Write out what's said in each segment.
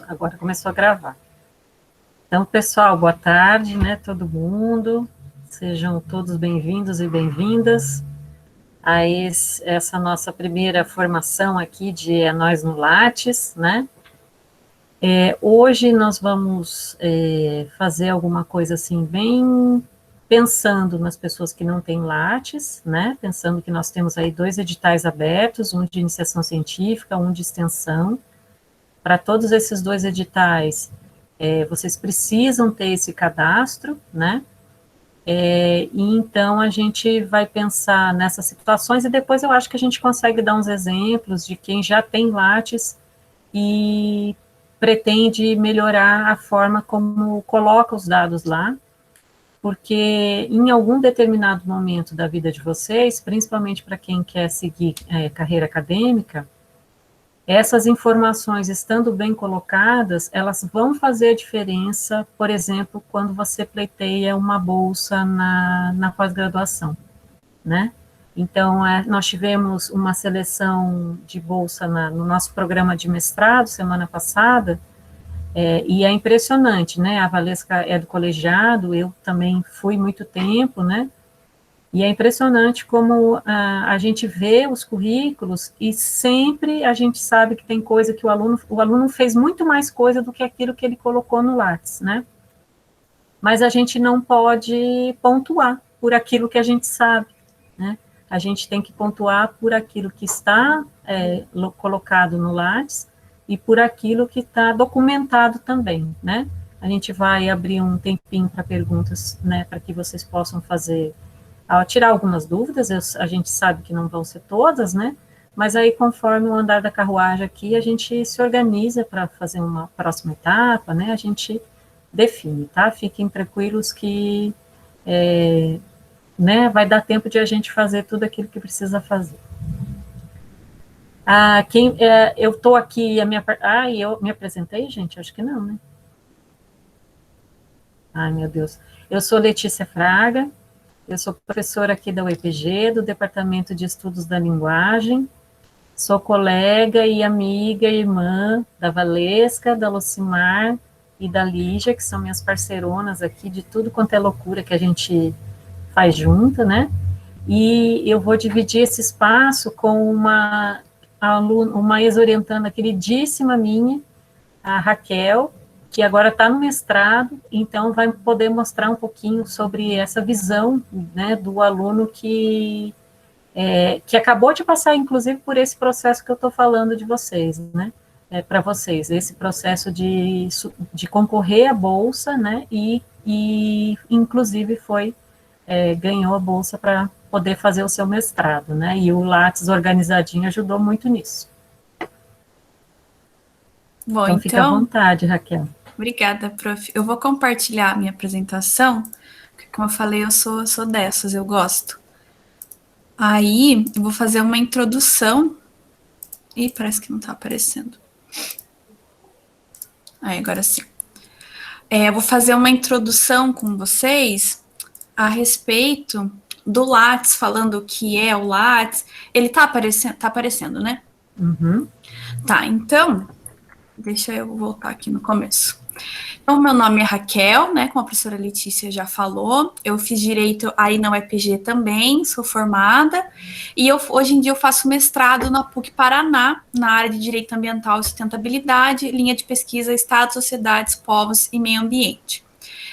Agora começou a gravar. Então, pessoal, boa tarde, né, todo mundo. Sejam todos bem-vindos e bem-vindas a essa nossa primeira formação aqui de É Nós no Lattes, né? Hoje nós vamos fazer alguma coisa assim, bem pensando nas pessoas que não têm Lattes, né? Pensando que nós temos aí 2 editais abertos, um de iniciação científica, um de extensão. Para todos esses 2 editais, vocês precisam ter esse cadastro, né? E então a gente vai pensar nessas situações e depois eu acho que a gente consegue dar uns exemplos de quem já tem Lattes e pretende melhorar a forma como coloca os dados lá, porque em algum determinado momento da vida de vocês, principalmente para quem quer seguir carreira acadêmica, essas informações estando bem colocadas, elas vão fazer a diferença, por exemplo, quando você pleiteia uma bolsa na pós-graduação, né? Então, nós tivemos uma seleção de bolsa no nosso programa de mestrado, semana passada, e é impressionante, né? A Valesca é do colegiado, eu também fui muito tempo, né? E é impressionante como a gente vê os currículos e sempre a gente sabe que tem coisa que o aluno fez muito mais coisa do que aquilo que ele colocou no Lattes, né? Mas a gente não pode pontuar por aquilo que a gente sabe, né? A gente tem que pontuar por aquilo que está colocado no Lattes e por aquilo que está documentado também, né? A gente vai abrir um tempinho para perguntas, né, para que vocês possam fazer, tirar algumas dúvidas, a gente sabe que não vão ser todas, né? Mas aí, conforme o andar da carruagem aqui, a gente se organiza para fazer uma próxima etapa, né? A gente define, tá? Fiquem tranquilos que né, vai dar tempo de a gente fazer tudo aquilo que precisa fazer. Eu estou aqui, eu me apresentei, gente? Acho que não, né? Ai, meu Deus. Eu sou Letícia Fraga, eu sou professora aqui da UEPG, do Departamento de Estudos da Linguagem, sou colega e amiga e irmã da Valesca, da Lucimar e da Lígia, que são minhas parceironas aqui de tudo quanto é loucura que a gente faz junto, né? E eu vou dividir esse espaço com uma ex-orientanda queridíssima minha, a Raquel, que agora está no mestrado, então vai poder mostrar um pouquinho sobre essa visão, né, do aluno que acabou de passar, inclusive, por esse processo que eu estou falando de vocês, né, para vocês, esse processo de concorrer à bolsa, né, e inclusive ganhou a bolsa para poder fazer o seu mestrado, né, e o Lattes organizadinho ajudou muito nisso. Bom, então fica à vontade, Raquel. Obrigada, prof. Eu vou compartilhar a minha apresentação, porque, como eu falei, eu sou dessas, eu gosto. Aí, eu vou fazer uma introdução. Ih, parece que não está aparecendo. Aí, agora sim. Eu vou fazer uma introdução com vocês a respeito do Lattes, falando o que é o Lattes. Ele está aparecendo, né? Uhum. Tá, então, deixa eu voltar aqui no começo. Então, meu nome é Raquel, né, como a professora Letícia já falou, eu fiz Direito aí na UEPG também, sou formada, e hoje em dia eu faço mestrado na PUC Paraná, na área de Direito Ambiental e Sustentabilidade, linha de pesquisa Estado, Sociedades, Povos e Meio Ambiente.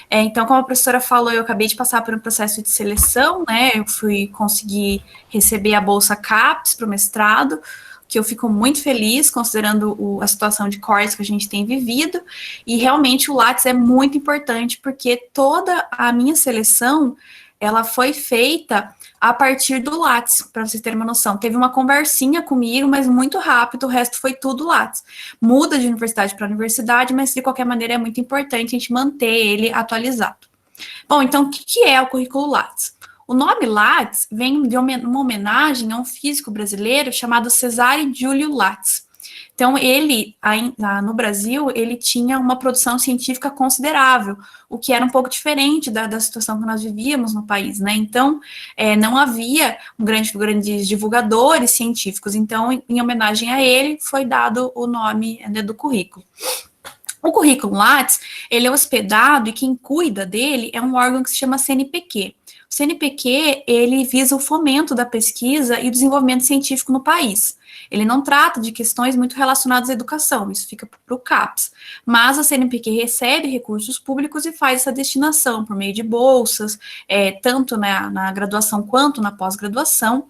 Então, como a professora falou, eu acabei de passar por um processo de seleção, né, eu fui conseguir receber a Bolsa CAPES para o mestrado, que eu fico muito feliz, considerando a situação de cortes que a gente tem vivido, e realmente o Lattes é muito importante, porque toda a minha seleção, ela foi feita a partir do Lattes, para vocês terem uma noção. Teve uma conversinha comigo, mas muito rápido, o resto foi tudo Lattes. Muda de universidade para universidade, mas de qualquer maneira é muito importante a gente manter ele atualizado. Bom, então o que é o currículo Lattes? O nome Lattes vem de uma homenagem a um físico brasileiro chamado Cesare Giulio Lattes. Então, ele, no Brasil, ele tinha uma produção científica considerável, o que era um pouco diferente da situação que nós vivíamos no país, né? Então, não havia grandes divulgadores científicos. Então, em homenagem a ele, foi dado o nome, né, do currículo. O currículo Lattes, ele é hospedado e quem cuida dele é um órgão que se chama CNPq. O CNPq, ele visa o fomento da pesquisa e o desenvolvimento científico no país. Ele não trata de questões muito relacionadas à educação, isso fica para o CAPES. Mas a CNPq recebe recursos públicos e faz essa destinação por meio de bolsas, tanto na graduação quanto na pós-graduação.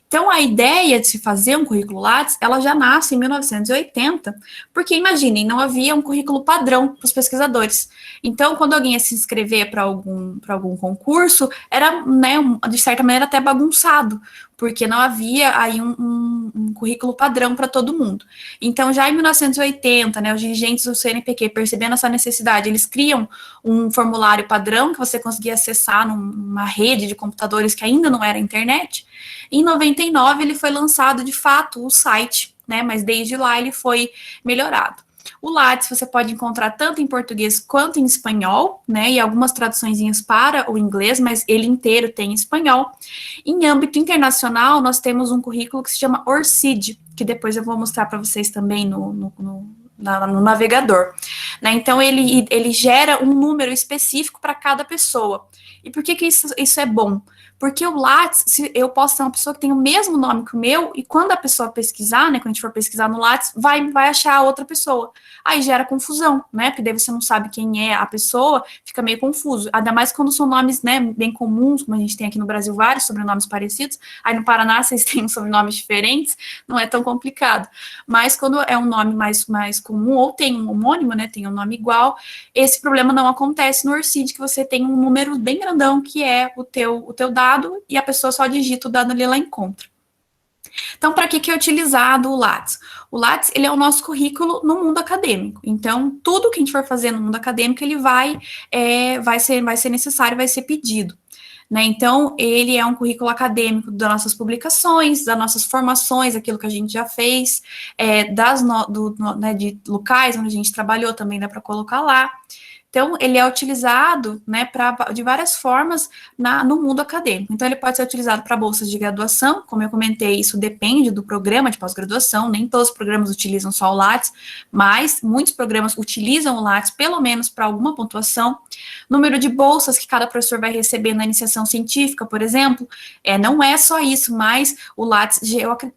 Então, a ideia de se fazer um currículo Lattes, ela já nasce em 1980, porque, imaginem, não havia um currículo padrão para os pesquisadores. Então, quando alguém ia se inscrever para algum concurso, era, né, de certa maneira, até bagunçado, porque não havia aí um currículo padrão para todo mundo. Então, já em 1980, né, os dirigentes do CNPq, percebendo essa necessidade, eles criam um formulário padrão que você conseguia acessar numa rede de computadores que ainda não era internet. Em 99, ele foi lançado, de fato, o site, né, mas desde lá ele foi melhorado. O Lattes você pode encontrar tanto em português quanto em espanhol, né, e algumas traduçõezinhas para o inglês, mas ele inteiro tem em espanhol. Em âmbito internacional, nós temos um currículo que se chama ORCID, que depois eu vou mostrar para vocês também no navegador. Né? Então, ele gera um número específico para cada pessoa. E por que isso é bom? Porque o Lattes, eu posso ser uma pessoa que tem o mesmo nome que o meu, e quando a pessoa pesquisar, né, quando a gente for pesquisar no Lattes, vai achar a outra pessoa. Aí gera confusão, né, porque daí você não sabe quem é a pessoa, fica meio confuso. Ainda mais quando são nomes, né, bem comuns, como a gente tem aqui no Brasil vários sobrenomes parecidos, aí no Paraná vocês têm sobrenomes diferentes, não é tão complicado. Mas quando é um nome mais comum, ou tem um homônimo, né, tem um nome igual, esse problema não acontece no ORCID, que você tem um número bem grandão, que é o teu dado, e a pessoa só digita o dado ali e ela encontra. Então, para que é utilizado o Lattes? O Lattes, ele é o nosso currículo no mundo acadêmico. Então, tudo que a gente for fazer no mundo acadêmico, ele vai ser necessário, vai ser pedido. Né? Então, ele é um currículo acadêmico das nossas publicações, das nossas formações, aquilo que a gente já fez, de locais onde a gente trabalhou também dá para colocar lá. Então, ele é utilizado, né, de várias formas no mundo acadêmico. Então, ele pode ser utilizado para bolsas de graduação, como eu comentei, isso depende do programa de pós-graduação, nem todos os programas utilizam só o Lattes, mas muitos programas utilizam o Lattes, pelo menos para alguma pontuação. Número de bolsas que cada professor vai receber na iniciação científica, por exemplo, não é só isso, mas o Lattes,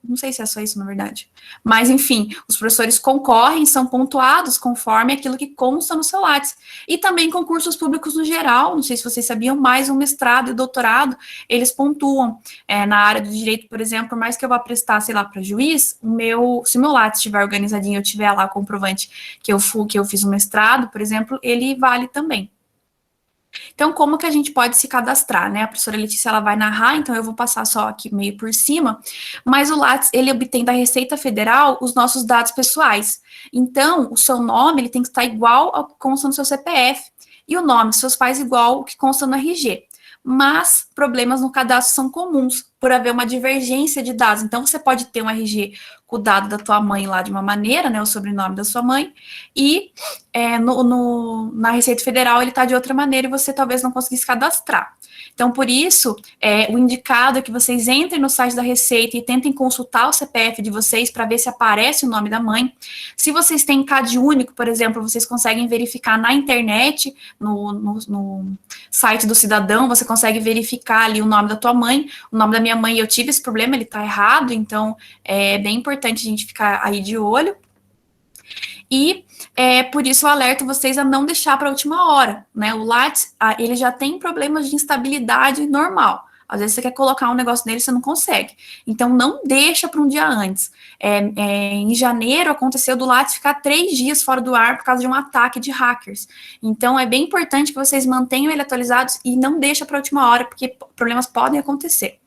não sei se é só isso, na verdade, mas, enfim, os professores concorrem, são pontuados conforme aquilo que consta no seu Lattes. E também concursos públicos no geral, não sei se vocês sabiam, mais um mestrado e doutorado, eles pontuam. Na área do direito, por exemplo, por mais que eu vá prestar, sei lá, para juiz, se o meu Lattes estiver organizadinho, eu tiver lá comprovante que eu fiz um mestrado, por exemplo, ele vale também. Então, como que a gente pode se cadastrar, né? A professora Letícia, ela vai narrar, então eu vou passar só aqui meio por cima, mas o Lattes, ele obtém da Receita Federal os nossos dados pessoais. Então, o seu nome, ele tem que estar igual ao que consta no seu CPF, e o nome dos seus pais igual ao que consta no RG. Mas problemas no cadastro são comuns, por haver uma divergência de dados. Então, você pode ter um RG com o dado da tua mãe lá de uma maneira, né, o sobrenome da sua mãe, e na Receita Federal ele está de outra maneira e você talvez não conseguisse cadastrar. Então, por isso, o indicado é que vocês entrem no site da Receita e tentem consultar o CPF de vocês para ver se aparece o nome da mãe. Se vocês têm CAD único, por exemplo, vocês conseguem verificar na internet, no site do cidadão, você consegue verificar ali o nome da tua mãe, o nome da minha mãe, eu tive esse problema, ele está errado, então é bem importante a gente ficar aí de olho. E por isso eu alerto vocês a não deixar para a última hora, né? O Lattes, ele já tem problemas de instabilidade normal. Às vezes você quer colocar um negócio nele e você não consegue. Então, não deixa para um dia antes. Em janeiro, aconteceu do Lattes ficar 3 dias fora do ar por causa de um ataque de hackers. Então, é bem importante que vocês mantenham ele atualizado e não deixa para a última hora, porque problemas podem acontecer.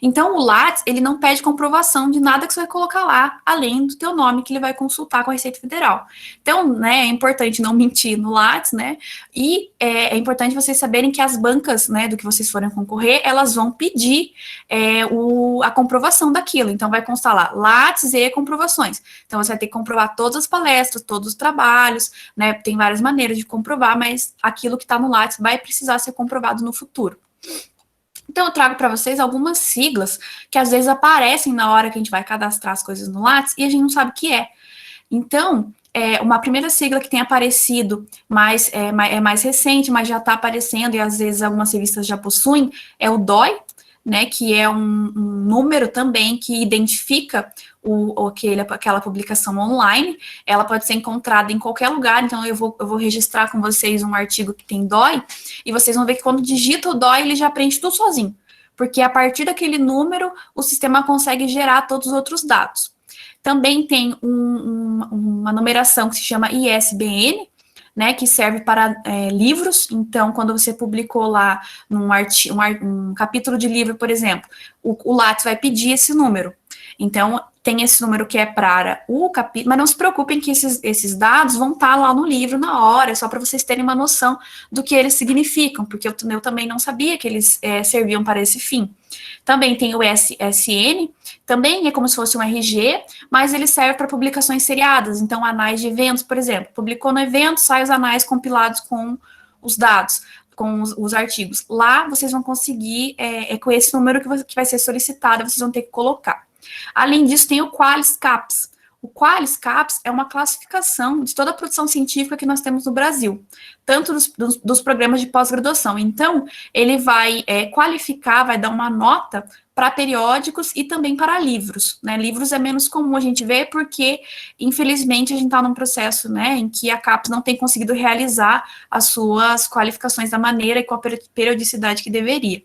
Então, o Lattes, ele não pede comprovação de nada que você vai colocar lá, além do teu nome que ele vai consultar com a Receita Federal. Então, né, é importante não mentir no Lattes, né, e é importante vocês saberem que as bancas, né, do que vocês forem concorrer, elas vão pedir a comprovação daquilo. Então, vai constar lá, Lattes e comprovações. Então, você vai ter que comprovar todas as palestras, todos os trabalhos, né, tem várias maneiras de comprovar, mas aquilo que está no Lattes vai precisar ser comprovado no futuro. Então, eu trago para vocês algumas siglas que às vezes aparecem na hora que a gente vai cadastrar as coisas no Lattes e a gente não sabe o que é. Então, uma primeira sigla que tem aparecido é mais recente, mas já está aparecendo e às vezes algumas revistas já possuem, é o DOI, né, que é um número também que identifica aquela publicação online. Ela pode ser encontrada em qualquer lugar, então eu vou registrar com vocês um artigo que tem DOI, e vocês vão ver que quando digita o DOI, ele já preenche tudo sozinho, porque a partir daquele número, o sistema consegue gerar todos os outros dados. Também tem uma numeração que se chama ISBN, né, que serve para livros. Então, quando você publicou lá um capítulo de livro, por exemplo, o Lattes vai pedir esse número. Então, tem esse número que é para o capítulo, mas não se preocupem que esses dados vão estar lá no livro na hora, é só para vocês terem uma noção do que eles significam, porque eu também não sabia que eles serviam para esse fim. Também tem o SSN, também é como se fosse um RG, mas ele serve para publicações seriadas, então anais de eventos, por exemplo, publicou no evento, sai os anais compilados com os dados, com os artigos. Lá vocês vão conseguir, com esse número que vai ser solicitado, vocês vão ter que colocar. Além disso, tem o Qualis CAPS. O Qualis CAPS é uma classificação de toda a produção científica que nós temos no Brasil, tanto dos programas de pós-graduação. Então, ele vai qualificar, vai dar uma nota para periódicos e também para livros, né? Livros é menos comum a gente ver porque, infelizmente, a gente está num processo, né, em que a CAPES não tem conseguido realizar as suas qualificações da maneira e com a periodicidade que deveria.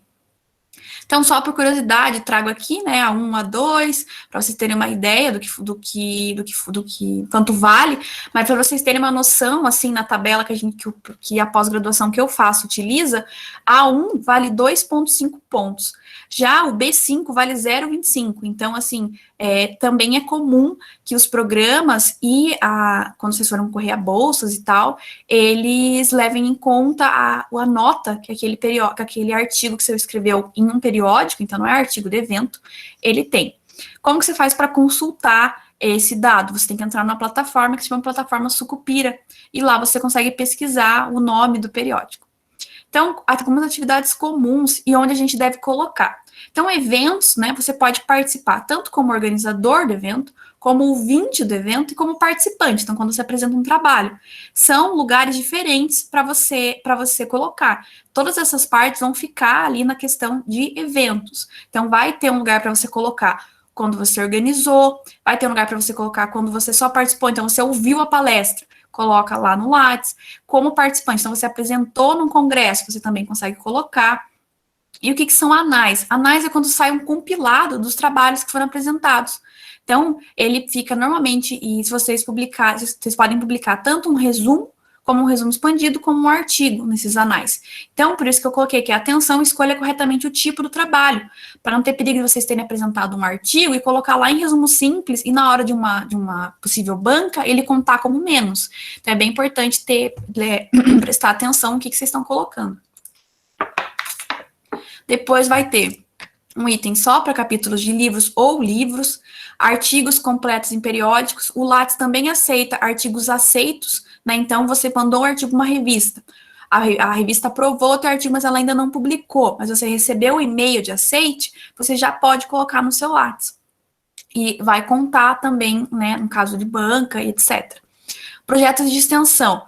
Então, só por curiosidade, trago aqui, né, a 1, a 2, para vocês terem uma ideia do que quanto vale, mas para vocês terem uma noção, assim, na tabela que a pós-graduação que eu faço utiliza, a 1 vale 2,5 pontos. Já o B5 vale 0,25. Então, assim, também é comum que os programas quando vocês forem concorrer a bolsas e tal, eles levem em conta a nota que aquele artigo que você escreveu em um periódico, então não é artigo de evento, ele tem. Como que você faz para consultar esse dado? Você tem que entrar numa plataforma que se chama plataforma Sucupira, e lá você consegue pesquisar o nome do periódico. Então, há algumas atividades comuns e onde a gente deve colocar. Então, eventos, né, você pode participar tanto como organizador do evento, como ouvinte do evento e como participante. Então, quando você apresenta um trabalho, são lugares diferentes para você colocar. Todas essas partes vão ficar ali na questão de eventos. Então, vai ter um lugar para você colocar quando você organizou, vai ter um lugar para você colocar quando você só participou, então você ouviu a palestra, coloca lá no Lattes, como participante. Então, você apresentou num congresso, você também consegue colocar. E o que são anais? Anais é quando sai um compilado dos trabalhos que foram apresentados. Então, ele fica normalmente, e se vocês podem publicar tanto um resumo, como um resumo expandido, como um artigo nesses anais. Então, por isso que eu coloquei aqui, atenção, escolha corretamente o tipo do trabalho, para não ter perigo de vocês terem apresentado um artigo e colocar lá em resumo simples, e na hora de uma possível banca, ele contar como menos. Então, é bem importante prestar atenção no que vocês estão colocando. Depois vai ter um item só para capítulos de livros ou livros, artigos completos em periódicos. O Lattes também aceita artigos aceitos, né? Então, você mandou um artigo para uma revista. A revista aprovou o teu artigo, mas ela ainda não publicou. Mas você recebeu o e-mail de aceite, você já pode colocar no seu Lattes. E vai contar também, né, no caso de banca e etc. Projetos de extensão.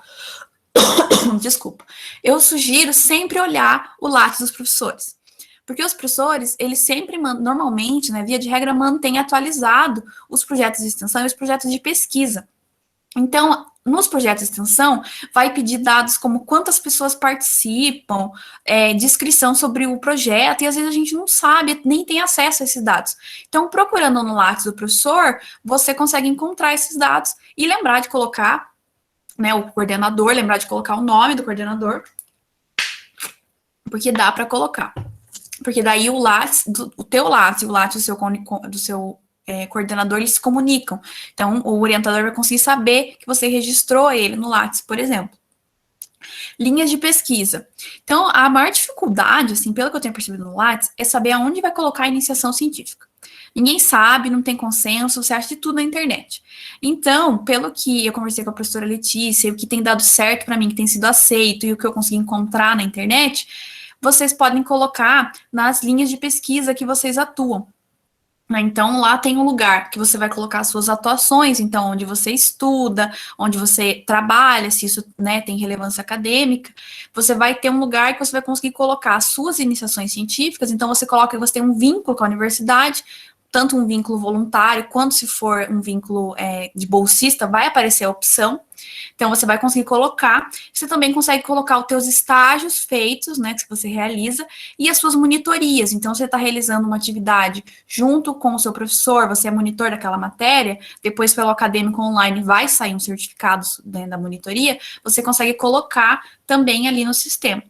Desculpa. Eu sugiro sempre olhar o Lattes dos professores. Porque os professores, eles sempre, normalmente, né, via de regra, mantêm atualizado os projetos de extensão e os projetos de pesquisa. Então, nos projetos de extensão, vai pedir dados como quantas pessoas participam, descrição sobre o projeto, e às vezes a gente não sabe, nem tem acesso a esses dados. Então, procurando no Lattes do professor, você consegue encontrar esses dados e lembrar de colocar, né, o coordenador, lembrar de colocar o nome do coordenador, porque dá para colocar. Porque daí o Lattes, o teu Lattes e o Lattes do seu coordenador, eles se comunicam. Então, o orientador vai conseguir saber que você registrou ele no Lattes, por exemplo. Linhas de pesquisa. Então, a maior dificuldade, assim, pelo que eu tenho percebido no Lattes, é saber aonde vai colocar a iniciação científica. Ninguém sabe, não tem consenso, você acha de tudo na internet. Então, pelo que eu conversei com a professora Letícia, o que tem dado certo para mim, que tem sido aceito e o que eu consegui encontrar na internet, vocês podem colocar nas linhas de pesquisa que vocês atuam. Então, lá tem um lugar que você vai colocar suas atuações, então, onde você estuda, onde você trabalha, se isso, né, tem relevância acadêmica, você vai ter um lugar que você vai conseguir colocar as suas iniciações científicas, então você coloca que você tem um vínculo com a universidade, tanto um vínculo voluntário, quanto se for um vínculo de bolsista, vai aparecer a opção. Então, você vai conseguir colocar. Você também consegue colocar os teus estágios feitos, né, que você realiza, e as suas monitorias. Então, você está realizando uma atividade junto com o seu professor, você é monitor daquela matéria, depois pelo acadêmico online vai sair um certificado, né, da monitoria, você consegue colocar também ali no sistema.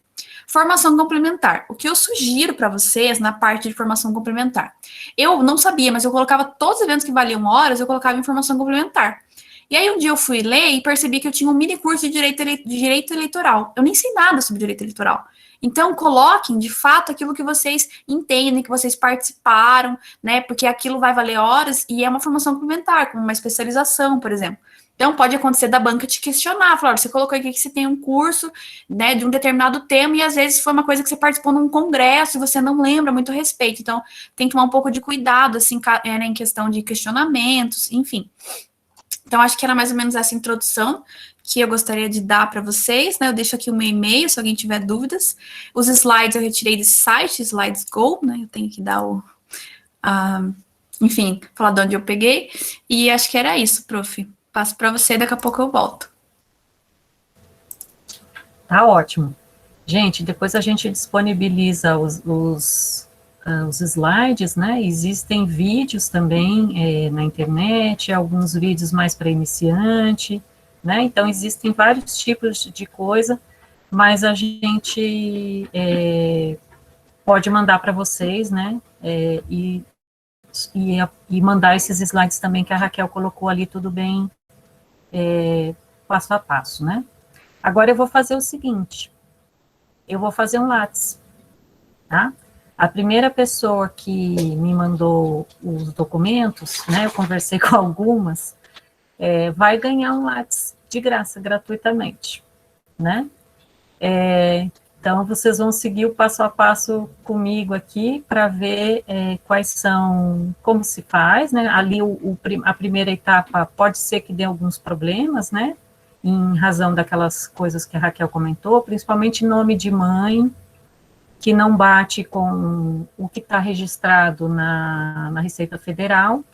Formação complementar. O que eu sugiro para vocês na parte de formação complementar? Eu não sabia, mas eu colocava todos os eventos que valiam horas, eu colocava em formação complementar. E aí um dia eu fui ler e percebi que eu tinha um mini curso de direito eleitoral. Eu nem sei nada sobre direito eleitoral. Então, coloquem, de fato, aquilo que vocês entendem, que vocês participaram, né? Porque aquilo vai valer horas e é uma formação complementar, como uma especialização, por exemplo. Então, pode acontecer da banca te questionar, falar, você colocou aqui que você tem um curso, né, de um determinado tema, e às vezes foi uma coisa que você participou num congresso e você não lembra muito a respeito. Então, tem que tomar um pouco de cuidado, assim, né, em questão de questionamentos, enfim. Então, acho que era mais ou menos essa introdução que eu gostaria de dar para vocês, né? Eu deixo aqui o meu e-mail, se alguém tiver dúvidas. Os slides eu retirei desse site, Slides Go, né? Eu tenho que dar enfim, falar de onde eu peguei. E acho que era isso, prof. Passo para você, daqui a pouco eu volto. Tá ótimo. Gente, depois a gente disponibiliza os slides, né? Existem vídeos também na internet, alguns vídeos mais para iniciante, né? Então, existem vários tipos de coisa, mas a gente pode mandar para vocês, né? E mandar esses slides também que a Raquel colocou ali, tudo bem, passo a passo, né? Agora eu vou fazer o seguinte, eu vou fazer um Lattes, tá? A primeira pessoa que me mandou os documentos, né, eu conversei com algumas, vai ganhar um Lattes de graça, gratuitamente, né? Então, vocês vão seguir o passo a passo comigo aqui para ver quais são, como se faz, né? Ali, a primeira etapa pode ser que dê alguns problemas, né? Em razão daquelas coisas que a Raquel comentou, principalmente nome de mãe, que não bate com o que está registrado na Receita Federal,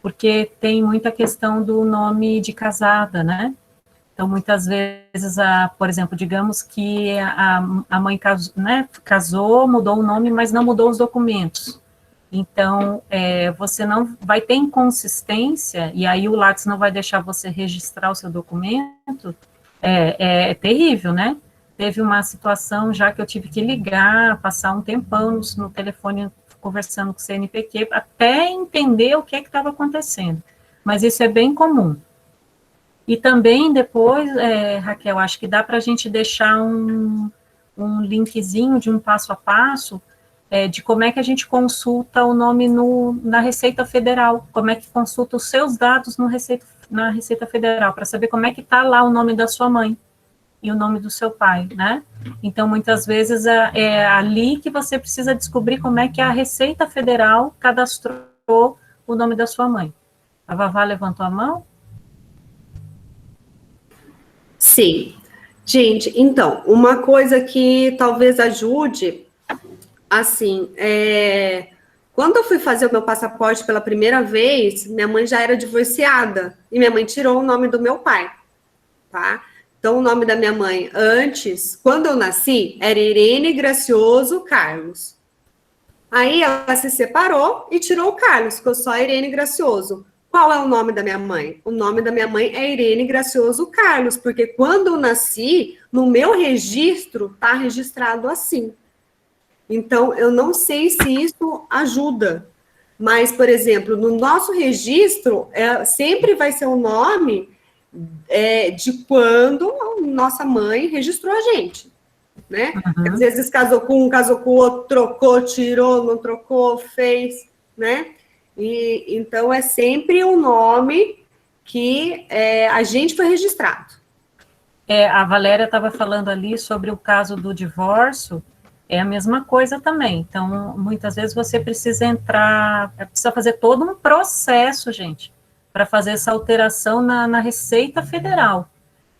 porque tem muita questão do nome de casada, né? Então, muitas vezes, por exemplo, digamos que a mãe casou, né, casou, mudou o nome, mas não mudou os documentos. Então, você não vai ter inconsistência, e aí o Lattes não vai deixar você registrar o seu documento, é terrível, né? Teve uma situação já que eu tive que ligar, passar um tempão no telefone conversando com o CNPq, até entender o que estava acontecendo. Mas isso é bem comum. E também depois, Raquel, acho que dá para a gente deixar um linkzinho de um passo a passo de como é que a gente consulta o nome na Receita Federal, como é que consulta os seus dados na Receita Federal, para saber como é que está lá o nome da sua mãe e o nome do seu pai, né? Então, muitas vezes, é ali que você precisa descobrir como é que a Receita Federal cadastrou o nome da sua mãe. A Vavá levantou a mão? Sim. Gente, então, uma coisa que talvez ajude, assim, quando eu fui fazer o meu passaporte pela primeira vez, minha mãe já era divorciada, e minha mãe tirou o nome do meu pai, tá? Então, o nome da minha mãe antes, quando eu nasci, era Irene Gracioso Carlos. Aí ela se separou e tirou o Carlos, ficou só Irene Gracioso. Qual é o nome da minha mãe? O nome da minha mãe é Irene Gracioso Carlos, porque quando eu nasci, no meu registro, está registrado assim. Então, eu não sei se isso ajuda. Mas, por exemplo, no nosso registro, sempre vai ser o nome de quando a nossa mãe registrou a gente, né? Às vezes casou com um, casou com o outro, trocou, tirou, não trocou, fez, né? E então é sempre o nome que a gente foi registrado. A Valéria estava falando ali sobre o caso do divórcio, é a mesma coisa também. Então, muitas vezes você precisa precisa fazer todo um processo, gente, para fazer essa alteração na Receita Federal.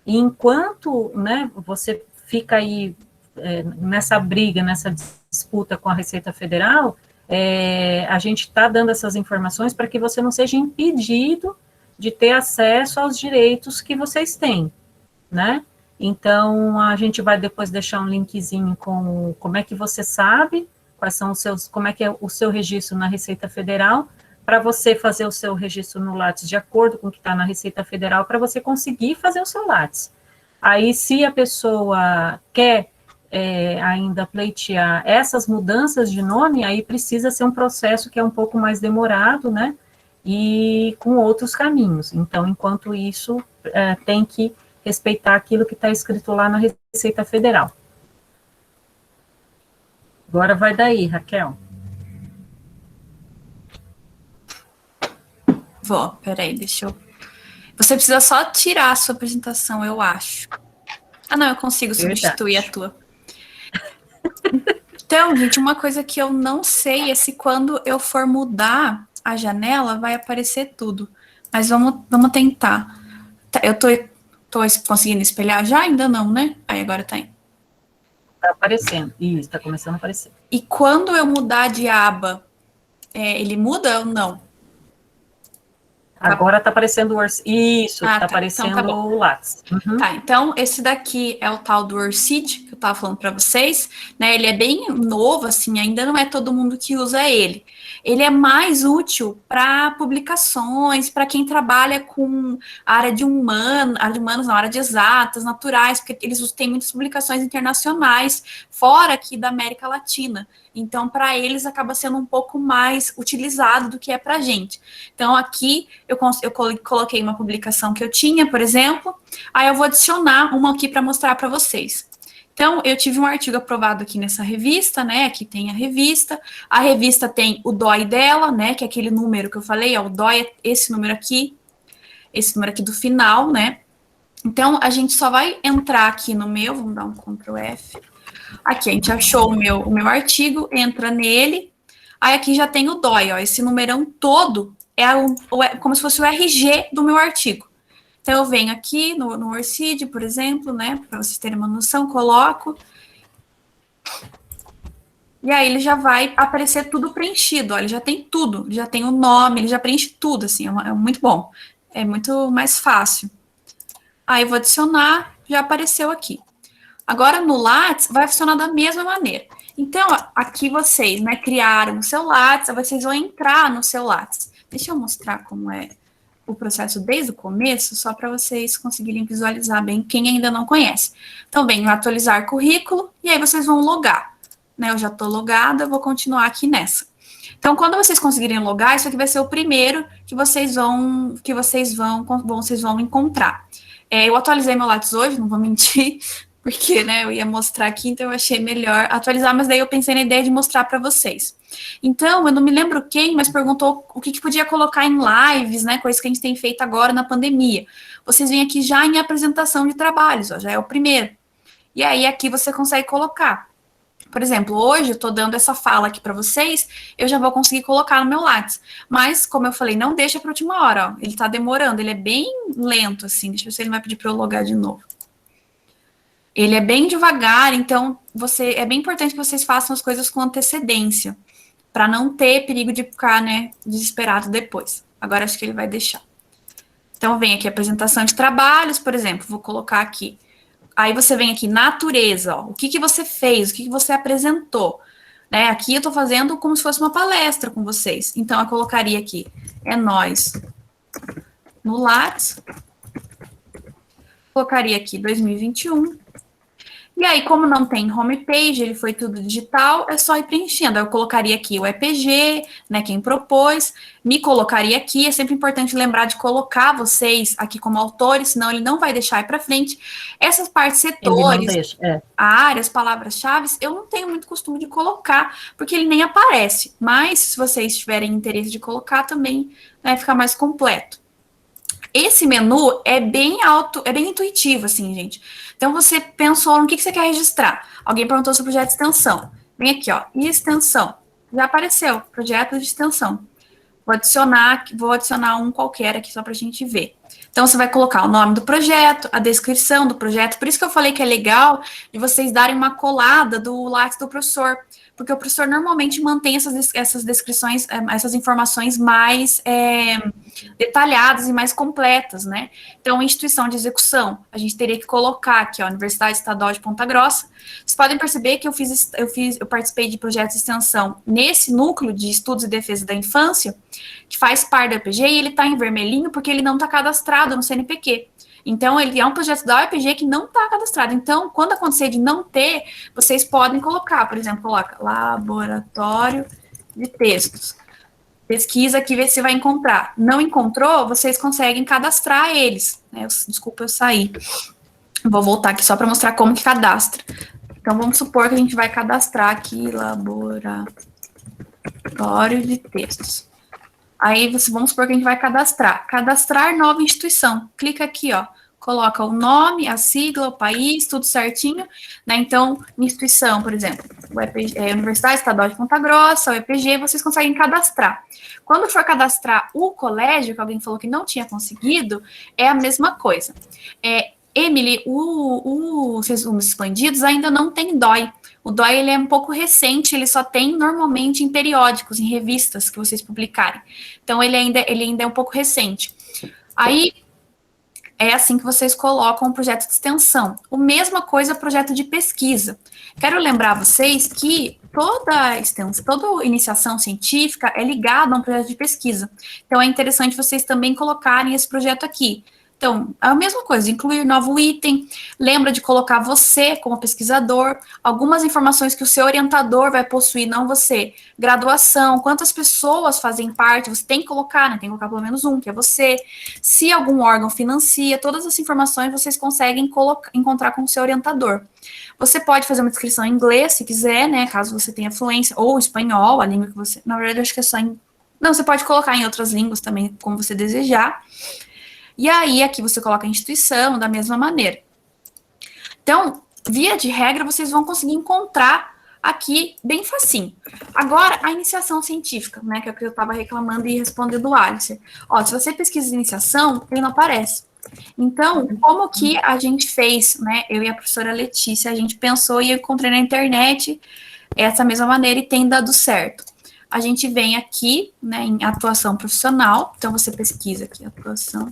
E enquanto, né, você fica aí nessa briga, nessa disputa com a Receita Federal, a gente está dando essas informações para que você não seja impedido de ter acesso aos direitos que vocês têm, né? Então, a gente vai depois deixar um linkzinho com como é que você sabe, como é que é o seu registro na Receita Federal, para você fazer o seu registro no Lattes de acordo com o que está na Receita Federal, para você conseguir fazer o seu Lattes. Aí, se a pessoa quer ainda pleitear essas mudanças de nome, aí precisa ser um processo que é um pouco mais demorado, né? E com outros caminhos. Então, enquanto isso, tem que respeitar aquilo que está escrito lá na Receita Federal. Agora vai daí, Raquel. Peraí, deixa eu... Você precisa só tirar a sua apresentação, eu acho. Ah, não, eu consigo substituir a tua. Então, gente, uma coisa que eu não sei é se quando eu for mudar a janela vai aparecer tudo. Mas vamos tentar. Eu tô conseguindo espelhar já? Ainda não, né? Aí agora tá indo. Tá aparecendo. Isso, tá começando a aparecer. E quando eu mudar de aba, ele muda ou não? Agora tá aparecendo o Isso, tá aparecendo então tá o Lattes. Tá, então esse daqui é o tal do Orcid, que eu tava falando para vocês, né? Ele é bem novo, assim, ainda não é todo mundo que usa ele. Ele é mais útil para publicações, para quem trabalha com a área de humanos, na área de exatas, naturais, porque eles têm muitas publicações internacionais fora aqui da América Latina. Então, para eles, acaba sendo um pouco mais utilizado do que é para a gente. Então, aqui, eu coloquei uma publicação que eu tinha, por exemplo, aí eu vou adicionar uma aqui para mostrar para vocês. Então, eu tive um artigo aprovado aqui nessa revista, né? Aqui tem a revista tem o DOI dela, né? Que é aquele número que eu falei, ó, o DOI é esse número aqui do final, né? Então, a gente só vai entrar aqui no meu, vamos dar um Ctrl F. Aqui, a gente achou o meu artigo, entra nele, aí aqui já tem o DOI, ó, esse numerão todo é como se fosse o RG do meu artigo. Então, eu venho aqui no Orcid, por exemplo, né, para vocês terem uma noção, coloco, e aí ele já vai aparecer tudo preenchido, ó, ele já tem tudo, ele já tem o nome, ele já preenche tudo, assim, é muito bom, é muito mais fácil. Aí, eu vou adicionar, já apareceu aqui. Agora, no Lattes, vai funcionar da mesma maneira. Então, aqui vocês, né, criaram o seu Lattes, vocês vão entrar no seu Lattes. Deixa eu mostrar como é o processo desde o começo, só para vocês conseguirem visualizar bem quem ainda não conhece. Então, vem atualizar currículo, e aí vocês vão logar. Né, eu já estou logada, eu vou continuar aqui nessa. Então, quando vocês conseguirem logar, isso aqui vai ser o primeiro que vocês vão encontrar. Eu atualizei meu Lattes hoje, não vou mentir, porque, né, eu ia mostrar aqui, então eu achei melhor atualizar, mas daí eu pensei na ideia de mostrar para vocês. Então, eu não me lembro quem, mas perguntou o que podia colocar em lives, né, coisas que a gente tem feito agora na pandemia. Vocês vêm aqui já em apresentação de trabalhos, ó, já é o primeiro. E aí, aqui você consegue colocar. Por exemplo, hoje eu estou dando essa fala aqui para vocês, eu já vou conseguir colocar no meu Lattes. Mas, como eu falei, não deixa para a última hora, ó, ele está demorando, ele é bem lento, assim, deixa eu ver se ele vai pedir para eu logar de novo. Ele é bem devagar, então é bem importante que vocês façam as coisas com antecedência, para não ter perigo de ficar, né, desesperado depois. Agora acho que ele vai deixar. Então vem aqui apresentação de trabalhos, por exemplo, vou colocar aqui. Aí você vem aqui natureza, ó, o que você fez, o que você apresentou. Né? Aqui eu estou fazendo como se fosse uma palestra com vocês. Então eu colocaria aqui, é nós no Lattes. Colocaria aqui 2021. E aí, como não tem homepage, ele foi tudo digital, é só ir preenchendo. Eu colocaria aqui o EPG, né, quem propôs, me colocaria aqui. É sempre importante lembrar de colocar vocês aqui como autores, senão ele não vai deixar ir para frente. Essas partes, Ele não setores, deixa, áreas, palavras-chave, eu não tenho muito costume de colocar, porque ele nem aparece. Mas, se vocês tiverem interesse de colocar, também vai ficar mais completo. Esse menu é bem intuitivo, assim, gente. Então, você pensou no que você quer registrar. Alguém perguntou sobre projeto de extensão. Vem aqui, ó, e extensão. Já apareceu, projeto de extensão. Vou adicionar um qualquer aqui só para a gente ver. Então, você vai colocar o nome do projeto, a descrição do projeto. Por isso que eu falei que é legal de vocês darem uma colada do Lattes do professor, porque o professor normalmente mantém essas descrições, essas informações mais detalhadas e mais completas, né? Então, instituição de execução, a gente teria que colocar aqui, ó, Universidade Estadual de Ponta Grossa. Vocês podem perceber que eu participei de projetos de extensão nesse núcleo de estudos e defesa da infância, que faz parte do EPG, e ele está em vermelhinho porque ele não está cadastrado no CNPq. Então, ele é um projeto da UEPG que não está cadastrado. Então, quando acontecer de não ter, vocês podem colocar, por exemplo, coloca laboratório de textos. Pesquisa aqui, vê se vai encontrar. Não encontrou, vocês conseguem cadastrar eles. Desculpa, eu saí. Vou voltar aqui só para mostrar como que cadastra. Então, vamos supor que a gente vai cadastrar aqui laboratório de textos. Aí, vamos supor que a gente vai cadastrar. Cadastrar nova instituição. Clica aqui, ó. Coloca o nome, a sigla, o país, tudo certinho. Né? Então, instituição, por exemplo, Universidade Estadual de Ponta Grossa, o EPG, vocês conseguem cadastrar. Quando for cadastrar o colégio, que alguém falou que não tinha conseguido, é a mesma coisa. Emily, os resumos expandidos ainda não tem DOI. O DOI ele é um pouco recente, ele só tem normalmente em periódicos, em revistas que vocês publicarem. Então, ele ainda é um pouco recente. Aí, é assim que vocês colocam um projeto de extensão. A mesma coisa, projeto de pesquisa. Quero lembrar vocês que toda iniciação científica é ligada a um projeto de pesquisa. Então, é interessante vocês também colocarem esse projeto aqui. Então, a mesma coisa, incluir novo item, lembra de colocar você como pesquisador, algumas informações que o seu orientador vai possuir, não você. Graduação, quantas pessoas fazem parte, você tem que colocar, né? Tem que colocar pelo menos um, que é você. Se algum órgão financia, todas as informações vocês conseguem encontrar com o seu orientador. Você pode fazer uma descrição em inglês, se quiser, né? Caso você tenha fluência, ou espanhol, a língua que você... Na verdade, eu acho que é só em... Não, você pode colocar em outras línguas também, como você desejar. E aí, aqui você coloca a instituição da mesma maneira. Então, via de regra, vocês vão conseguir encontrar aqui bem facinho. Agora, a iniciação científica, né, que é o que eu estava reclamando e respondendo o Alice. Ó, se você pesquisa iniciação, ele não aparece. Então, como que a gente fez, né, eu e a professora Letícia, a gente pensou e eu encontrei na internet essa mesma maneira e tem dado certo. A gente vem aqui, né, em atuação profissional, então você pesquisa aqui atuação,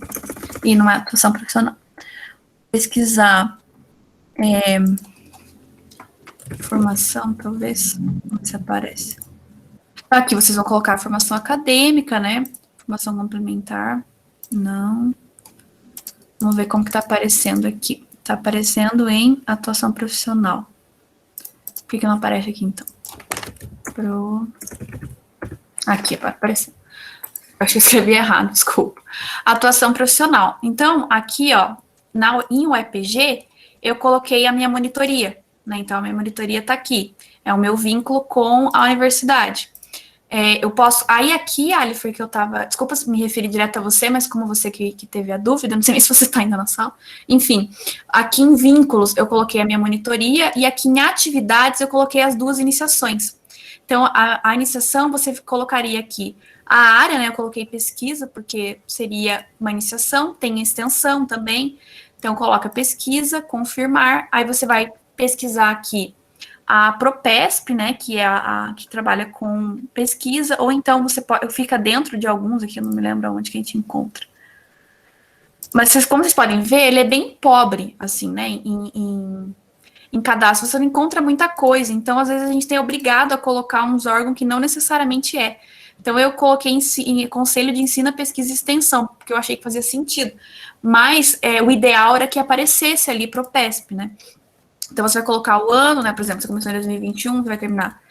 e não é atuação profissional. Pesquisar formação, talvez, não se aparece. Aqui vocês vão colocar formação acadêmica, né, formação complementar, não. Vamos ver como que tá aparecendo aqui. Tá aparecendo em atuação profissional. Por que não aparece aqui, então? Aqui, vai aparecer. Acho que eu escrevi errado, desculpa. Atuação profissional. Então, aqui, ó, em UEPG, eu coloquei a minha monitoria, né? Então, a minha monitoria tá aqui. É o meu vínculo com a universidade. Eu posso... Aí, aqui, Alifer, que eu tava... Desculpa se me referir direto a você, mas como você que teve a dúvida, não sei nem se você tá ainda na sala. Enfim, aqui em vínculos, eu coloquei a minha monitoria, e aqui em atividades, eu coloquei as duas iniciações. Então, a iniciação, você colocaria aqui a área, né? Eu coloquei pesquisa, porque seria uma iniciação, tem extensão também. Então, coloca pesquisa, confirmar, aí você vai pesquisar aqui a Propesp, né? Que é a que trabalha com pesquisa, ou então você fica dentro de alguns, aqui eu não me lembro onde que a gente encontra. Mas, como vocês podem ver, ele é bem pobre, assim, né? Em cadastro, você não encontra muita coisa. Então, às vezes, a gente é obrigado a colocar uns órgãos que não necessariamente é. Então, eu coloquei em Conselho de Ensino, Pesquisa e Extensão, porque eu achei que fazia sentido. Mas o ideal era que aparecesse ali Propesp, né? Então, você vai colocar o ano, né? Por exemplo, você começou em 2021, você vai terminar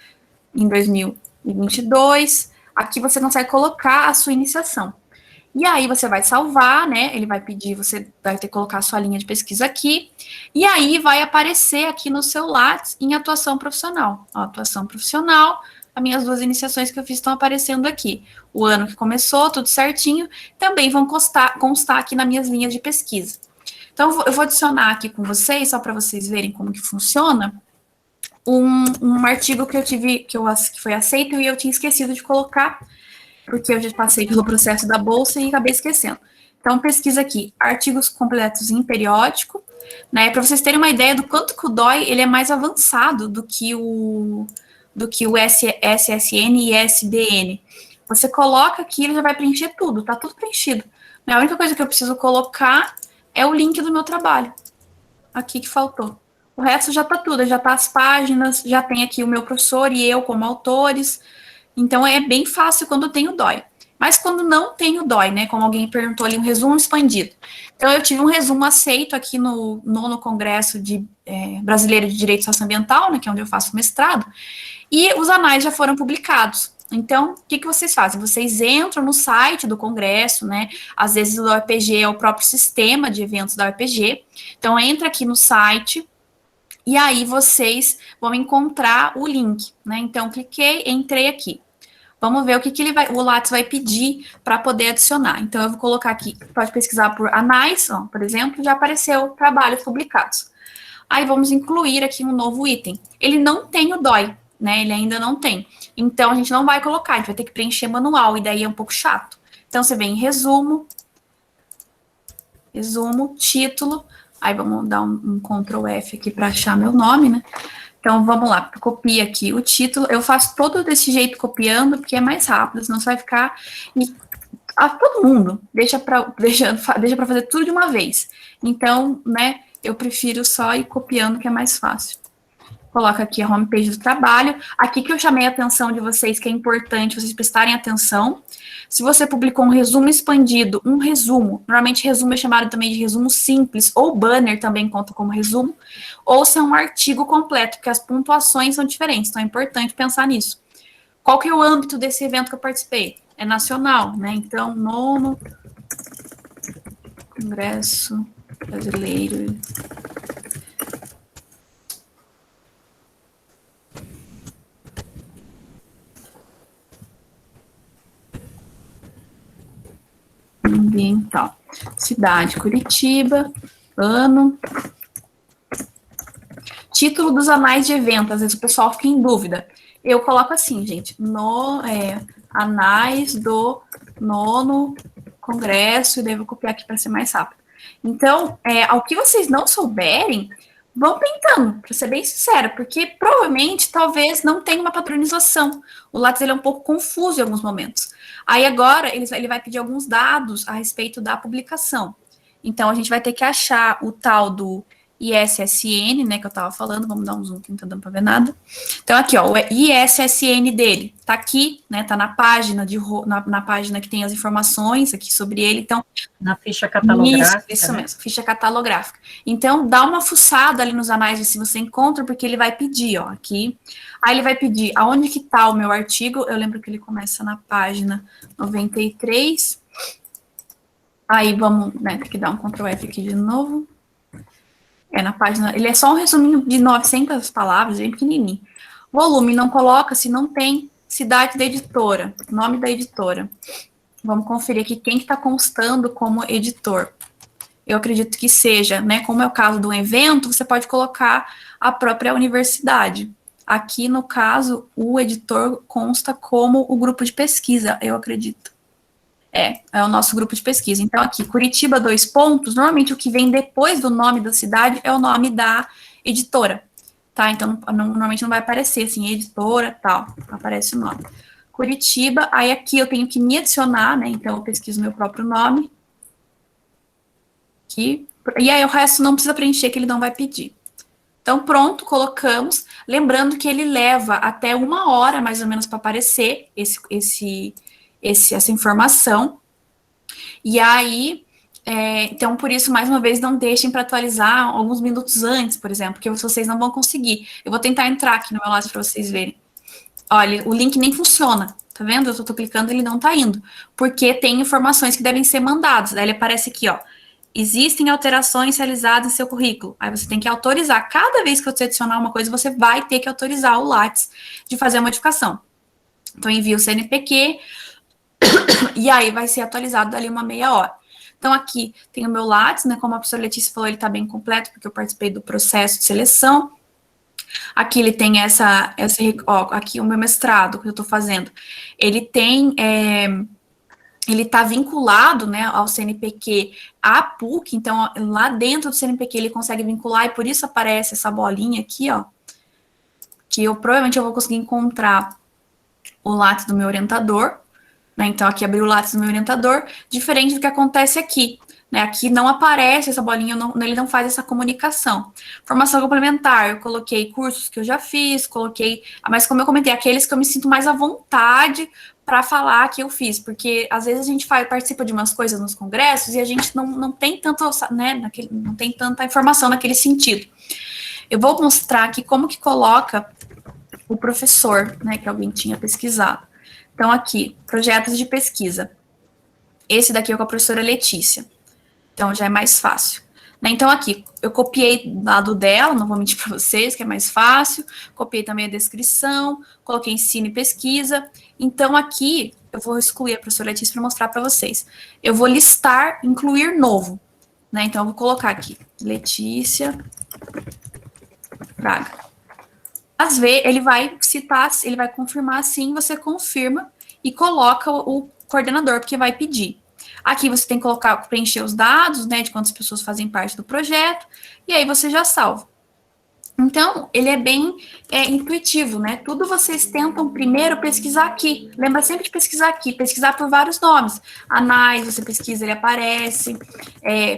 em 2022. Aqui você consegue colocar a sua iniciação. E aí você vai salvar, né? Ele vai pedir, você vai ter que colocar a sua linha de pesquisa aqui. E aí vai aparecer aqui no seu Lattes em atuação profissional. Ó, atuação profissional, as minhas 2 iniciações que eu fiz estão aparecendo aqui. O ano que começou, tudo certinho. Também vão constar aqui nas minhas linhas de pesquisa. Então, eu vou adicionar aqui com vocês, só para vocês verem como que funciona, um artigo que foi aceito e eu tinha esquecido de colocar, porque eu já passei pelo processo da bolsa e acabei esquecendo. Então, pesquisa aqui, artigos completos em periódico, né, para vocês terem uma ideia do quanto que o DOI, ele é mais avançado do que o SSN e SBN. Você coloca aqui, ele já vai preencher tudo, tá tudo preenchido. A única coisa que eu preciso colocar é o link do meu trabalho. Aqui que faltou. O resto já tá tudo, já tá as páginas, já tem aqui o meu professor e eu como autores. Então, é bem fácil quando tem o DOI. Mas quando não tem o DOI, né? Como alguém perguntou ali, um resumo expandido. Então, eu tive um resumo aceito aqui no 9º Congresso Brasileiro de Direito Socioambiental, né? Que é onde eu faço mestrado. E os anais já foram publicados. Então, o que vocês fazem? Vocês entram no site do Congresso, né? Às vezes o UEPG é o próprio sistema de eventos da UEPG. Então, entra aqui no site e aí vocês vão encontrar o link, né? Então, cliquei, entrei aqui. Vamos ver o que o Lattes vai pedir para poder adicionar. Então, eu vou colocar aqui, pode pesquisar por anais, ó, por exemplo, já apareceu trabalhos publicados. Aí, vamos incluir aqui um novo item. Ele não tem o DOI, né? Ele ainda não tem. Então, a gente não vai colocar, a gente vai ter que preencher manual, e daí é um pouco chato. Então, você vem em resumo, título, aí vamos dar um Ctrl F aqui para achar meu nome, né? Então, vamos lá, copia aqui o título. Eu faço todo desse jeito copiando, porque é mais rápido, senão você vai ficar... todo mundo deixa para fazer tudo de uma vez. Então, né, eu prefiro só ir copiando, que é mais fácil. Coloca aqui a homepage do trabalho. Aqui que eu chamei a atenção de vocês, que é importante vocês prestarem atenção. Se você publicou um resumo expandido, um resumo, normalmente resumo é chamado também de resumo simples, ou banner também conta como resumo, ou se é um artigo completo, porque as pontuações são diferentes, então é importante pensar nisso. Qual que é o âmbito desse evento que eu participei? É nacional, né? Então, 9º Congresso Brasileiro ambiental. Cidade, Curitiba. Ano. Título dos anais de evento. Às vezes o pessoal fica em dúvida. Eu coloco assim, gente. Anais do 9º Congresso. E daí eu vou copiar aqui para ser mais rápido. Então, ao que vocês não souberem, vão tentando, para ser bem sincera, porque provavelmente, talvez, não tenha uma padronização. O Lattes ele é um pouco confuso em alguns momentos. Aí agora, ele vai pedir alguns dados a respeito da publicação. Então, a gente vai ter que achar o tal do ISSN, né, que eu estava falando, vamos dar um zoom que não está dando para ver nada. Então, aqui, ó, o ISSN dele está aqui, né, está na página, na página que tem as informações aqui sobre ele, então... Na ficha catalográfica. Isso mesmo, ficha catalográfica. Então, dá uma fuçada ali nos anais, se você encontra, porque ele vai pedir, ó, aqui. Aí ele vai pedir aonde que está o meu artigo, eu lembro que ele começa na página 93. Aí vamos, né, ter que dar um Ctrl F aqui de novo. Na página, ele é só um resuminho de 900 palavras, bem pequenininho. Volume não coloca se não tem cidade da editora, nome da editora. Vamos conferir aqui quem que está constando como editor. Eu acredito que seja, né, como é o caso do evento, você pode colocar a própria universidade. Aqui, no caso, o editor consta como o grupo de pesquisa, eu acredito. É o nosso grupo de pesquisa. Então, aqui, Curitiba, 2 pontos, normalmente o que vem depois do nome da cidade é o nome da editora, tá? Então, normalmente não vai aparecer, assim, editora, tal, aparece o nome. Curitiba, aí aqui eu tenho que me adicionar, né, então eu pesquiso meu próprio nome. Aqui, e aí o resto não precisa preencher, que ele não vai pedir. Então, pronto, colocamos, lembrando que ele leva até 1 hora, mais ou menos, para aparecer essa informação. E aí, Então, por isso, mais uma vez, não deixem para atualizar alguns minutos antes, por exemplo, porque vocês não vão conseguir. Eu vou tentar entrar aqui no meu lado para vocês verem. Olha, o link nem funciona, tá vendo? Eu tô clicando, ele não tá indo, porque tem informações que devem ser mandadas. Daí ele aparece aqui, ó. Existem alterações realizadas em seu currículo. Aí você tem que autorizar. Cada vez que você adicionar uma coisa, você vai ter que autorizar o Lattes de fazer a modificação. Então, envia o CNPq e aí vai ser atualizado dali uma meia hora. Então, aqui tem o meu Lattes, né? Como a professora Letícia falou, ele tá bem completo, porque eu participei do processo de seleção. Aqui ele tem aqui o meu mestrado que eu estou fazendo. Ele tem, ele está vinculado, né, ao CNPq, à PUC, então lá dentro do CNPq ele consegue vincular e por isso aparece essa bolinha aqui, ó, que provavelmente eu vou conseguir encontrar o Lattes do meu orientador, né, então aqui abriu o Lattes do meu orientador, diferente do que acontece aqui. Né, aqui não aparece essa bolinha, ele não faz essa comunicação. Formação complementar, eu coloquei cursos que eu já fiz, mas como eu comentei, aqueles que eu me sinto mais à vontade para falar que eu fiz, porque às vezes a gente participa de umas coisas nos congressos e a gente não tem tanto, né, não tem tanta informação naquele sentido. Eu vou mostrar aqui como que coloca o professor, né, que alguém tinha pesquisado. Então aqui, projetos de pesquisa. Esse daqui é com a professora Letícia. Então, já é mais fácil. Né? Então, aqui, eu copiei do lado dela, não vou mentir para vocês, que é mais fácil. Copiei também a descrição, coloquei ensino e pesquisa. Então, aqui, eu vou excluir a professora Letícia para mostrar para vocês. Eu vou listar, incluir novo. Né? Então, eu vou colocar aqui, Letícia Braga. Às vezes, ele vai citar, ele vai confirmar assim, você confirma e coloca o coordenador, porque vai pedir. Aqui você tem que preencher os dados, né, de quantas pessoas fazem parte do projeto, e aí você já salva. Então, ele é bem intuitivo, né? Tudo vocês tentam primeiro pesquisar aqui. Lembra sempre de pesquisar aqui, pesquisar por vários nomes. Anais, você pesquisa, ele aparece.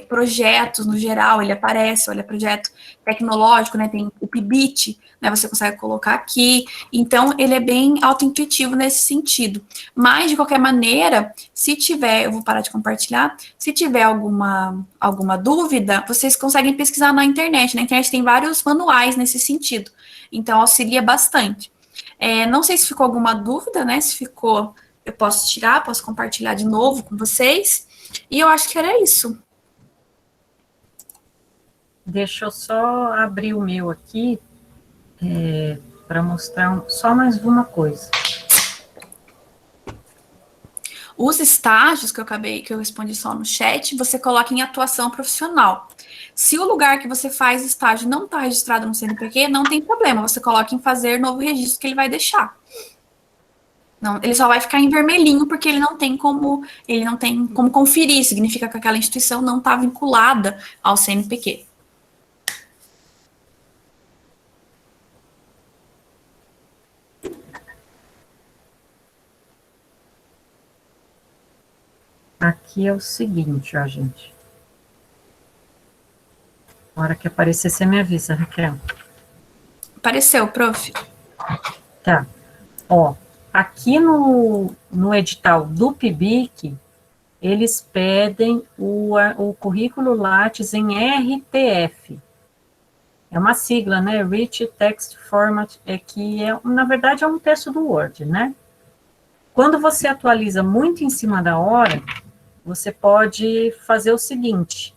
Projetos, no geral, ele aparece. Olha, projeto tecnológico, né? Tem o PIBIT, né? Você consegue colocar aqui. Então, ele é bem auto-intuitivo nesse sentido. Mas, de qualquer maneira, se tiver, eu vou parar de compartilhar, se tiver alguma dúvida, vocês conseguem pesquisar na internet. Na internet tem vários manuais nesse sentido. Então, auxilia bastante. Não sei se ficou alguma dúvida, né? Se ficou, eu posso tirar, posso compartilhar de novo com vocês. E eu acho que era isso. Deixa eu só abrir o meu aqui, para mostrar só mais uma coisa. Os estágios que eu respondi só no chat, você coloca em atuação profissional. Se o lugar que você faz estágio não está registrado no CNPq, não tem problema, você coloca em fazer novo registro que ele vai deixar. Não, ele só vai ficar em vermelhinho porque ele não tem como conferir, significa que aquela instituição não está vinculada ao CNPq. Aqui é o seguinte, ó, gente. Na hora que aparecer, você me avisa, Raquel. Apareceu, prof. Tá. Ó, aqui no edital do PIBIC, eles pedem o currículo Lattes em RTF. É uma sigla, né? Rich Text Format, na verdade, é um texto do Word, né? Quando você atualiza muito em cima da hora, você pode fazer o seguinte,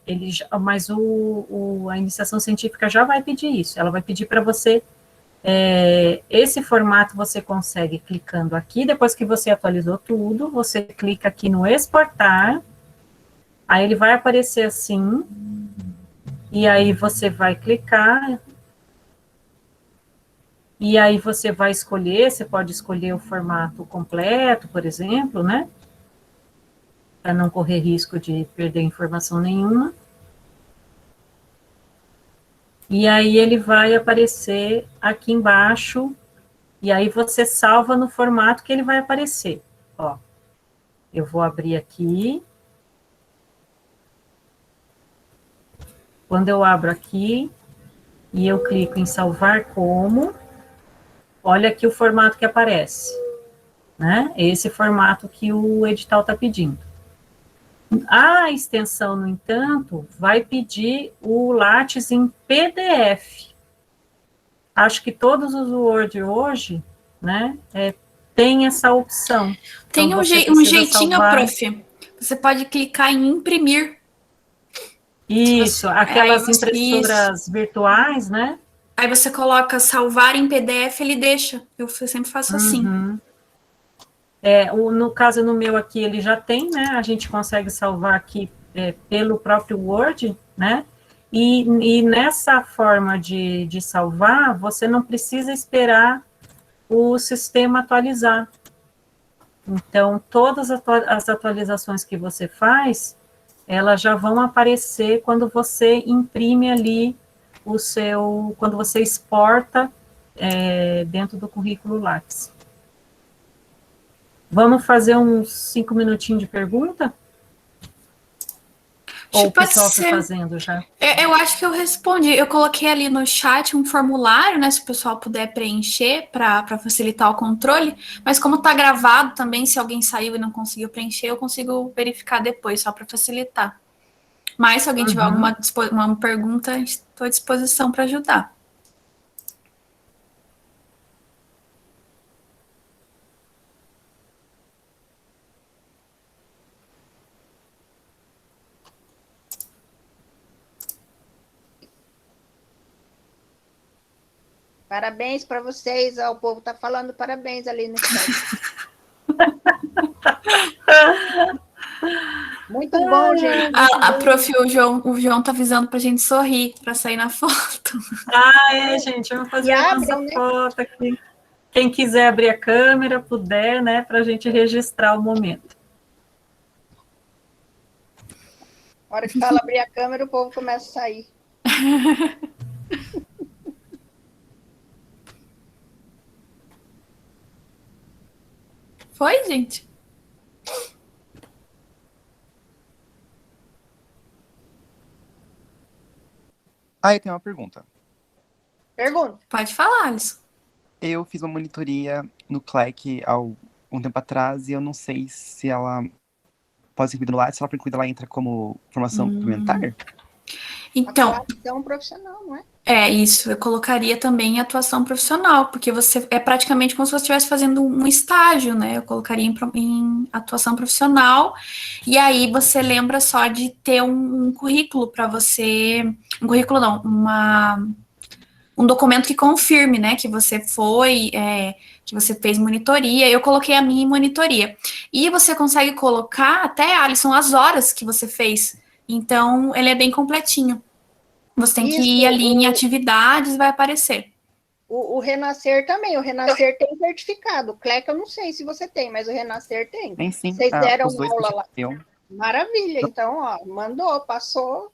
mas a iniciação científica já vai pedir isso, ela vai pedir para você, esse formato você consegue clicando aqui, depois que você atualizou tudo, você clica aqui no exportar, aí ele vai aparecer assim, e aí você vai clicar, e aí você vai escolher, você pode escolher o formato completo, por exemplo, né? Para não correr risco de perder informação nenhuma. E aí ele vai aparecer aqui embaixo, e aí você salva no formato que ele vai aparecer. Ó, eu vou abrir aqui. Quando eu abro aqui, e eu clico em salvar como, olha aqui o formato que aparece, né? Esse formato que o edital está pedindo. A extensão, no entanto, vai pedir o Lattes em PDF. Acho que todos os Word hoje, né, tem essa opção. Tem então, um jeitinho, salvar... prof. Você pode clicar em imprimir. Isso, aquelas impressoras isso. virtuais, né? Aí você coloca salvar em PDF, ele deixa. Eu sempre faço assim. No caso, no meu aqui, ele já tem, né? A gente consegue salvar aqui pelo próprio Word, né? E nessa forma de salvar, você não precisa esperar o sistema atualizar. Então, todas as atualizações que você faz, elas já vão aparecer quando você imprime ali quando você exporta dentro do currículo Lattes. Vamos fazer uns 5 minutinhos de pergunta? Ou o pessoal está fazendo já? Eu acho que eu respondi. Eu coloquei ali no chat um formulário, né? Se o pessoal puder preencher para facilitar o controle. Mas como está gravado também, se alguém saiu e não conseguiu preencher, eu consigo verificar depois, só para facilitar. Mas se alguém tiver alguma pergunta, estou à disposição para ajudar. Parabéns para vocês, o povo está falando parabéns ali no chat. Muito bom, gente. Prof, o João tá avisando pra gente sorrir, para sair na foto. Gente, vamos fazer essa foto aqui. Quem quiser abrir a câmera, puder, né, para a gente registrar o momento. Na hora que fala abrir a câmera, o povo começa a sair. Foi, gente? Eu tenho uma pergunta. Pergunta. Pode falar, Alisson. Eu fiz uma monitoria no CLEC há um tempo atrás e eu não sei se ela pode ser incluída no Lattes, se ela for incluída, ela entra como formação complementar? Então, atuação profissional, não é? É isso, eu colocaria também atuação profissional, porque você é praticamente como se você estivesse fazendo um estágio, né? Eu colocaria em atuação profissional, e aí você lembra só de ter um currículo para você. Um currículo não, um documento que confirme, né? Que você que você fez monitoria. Eu coloquei a minha em monitoria. E você consegue colocar até, Alisson, as horas que você fez. Então, ele é bem completinho. Você tem que ir ali em atividades, vai aparecer. O Renascer também. O Renascer tem certificado. O CLEC eu não sei se você tem, mas o Renascer tem. Tem sim. Vocês deram os dois aula lá. Maravilha. Então, mandou, passou.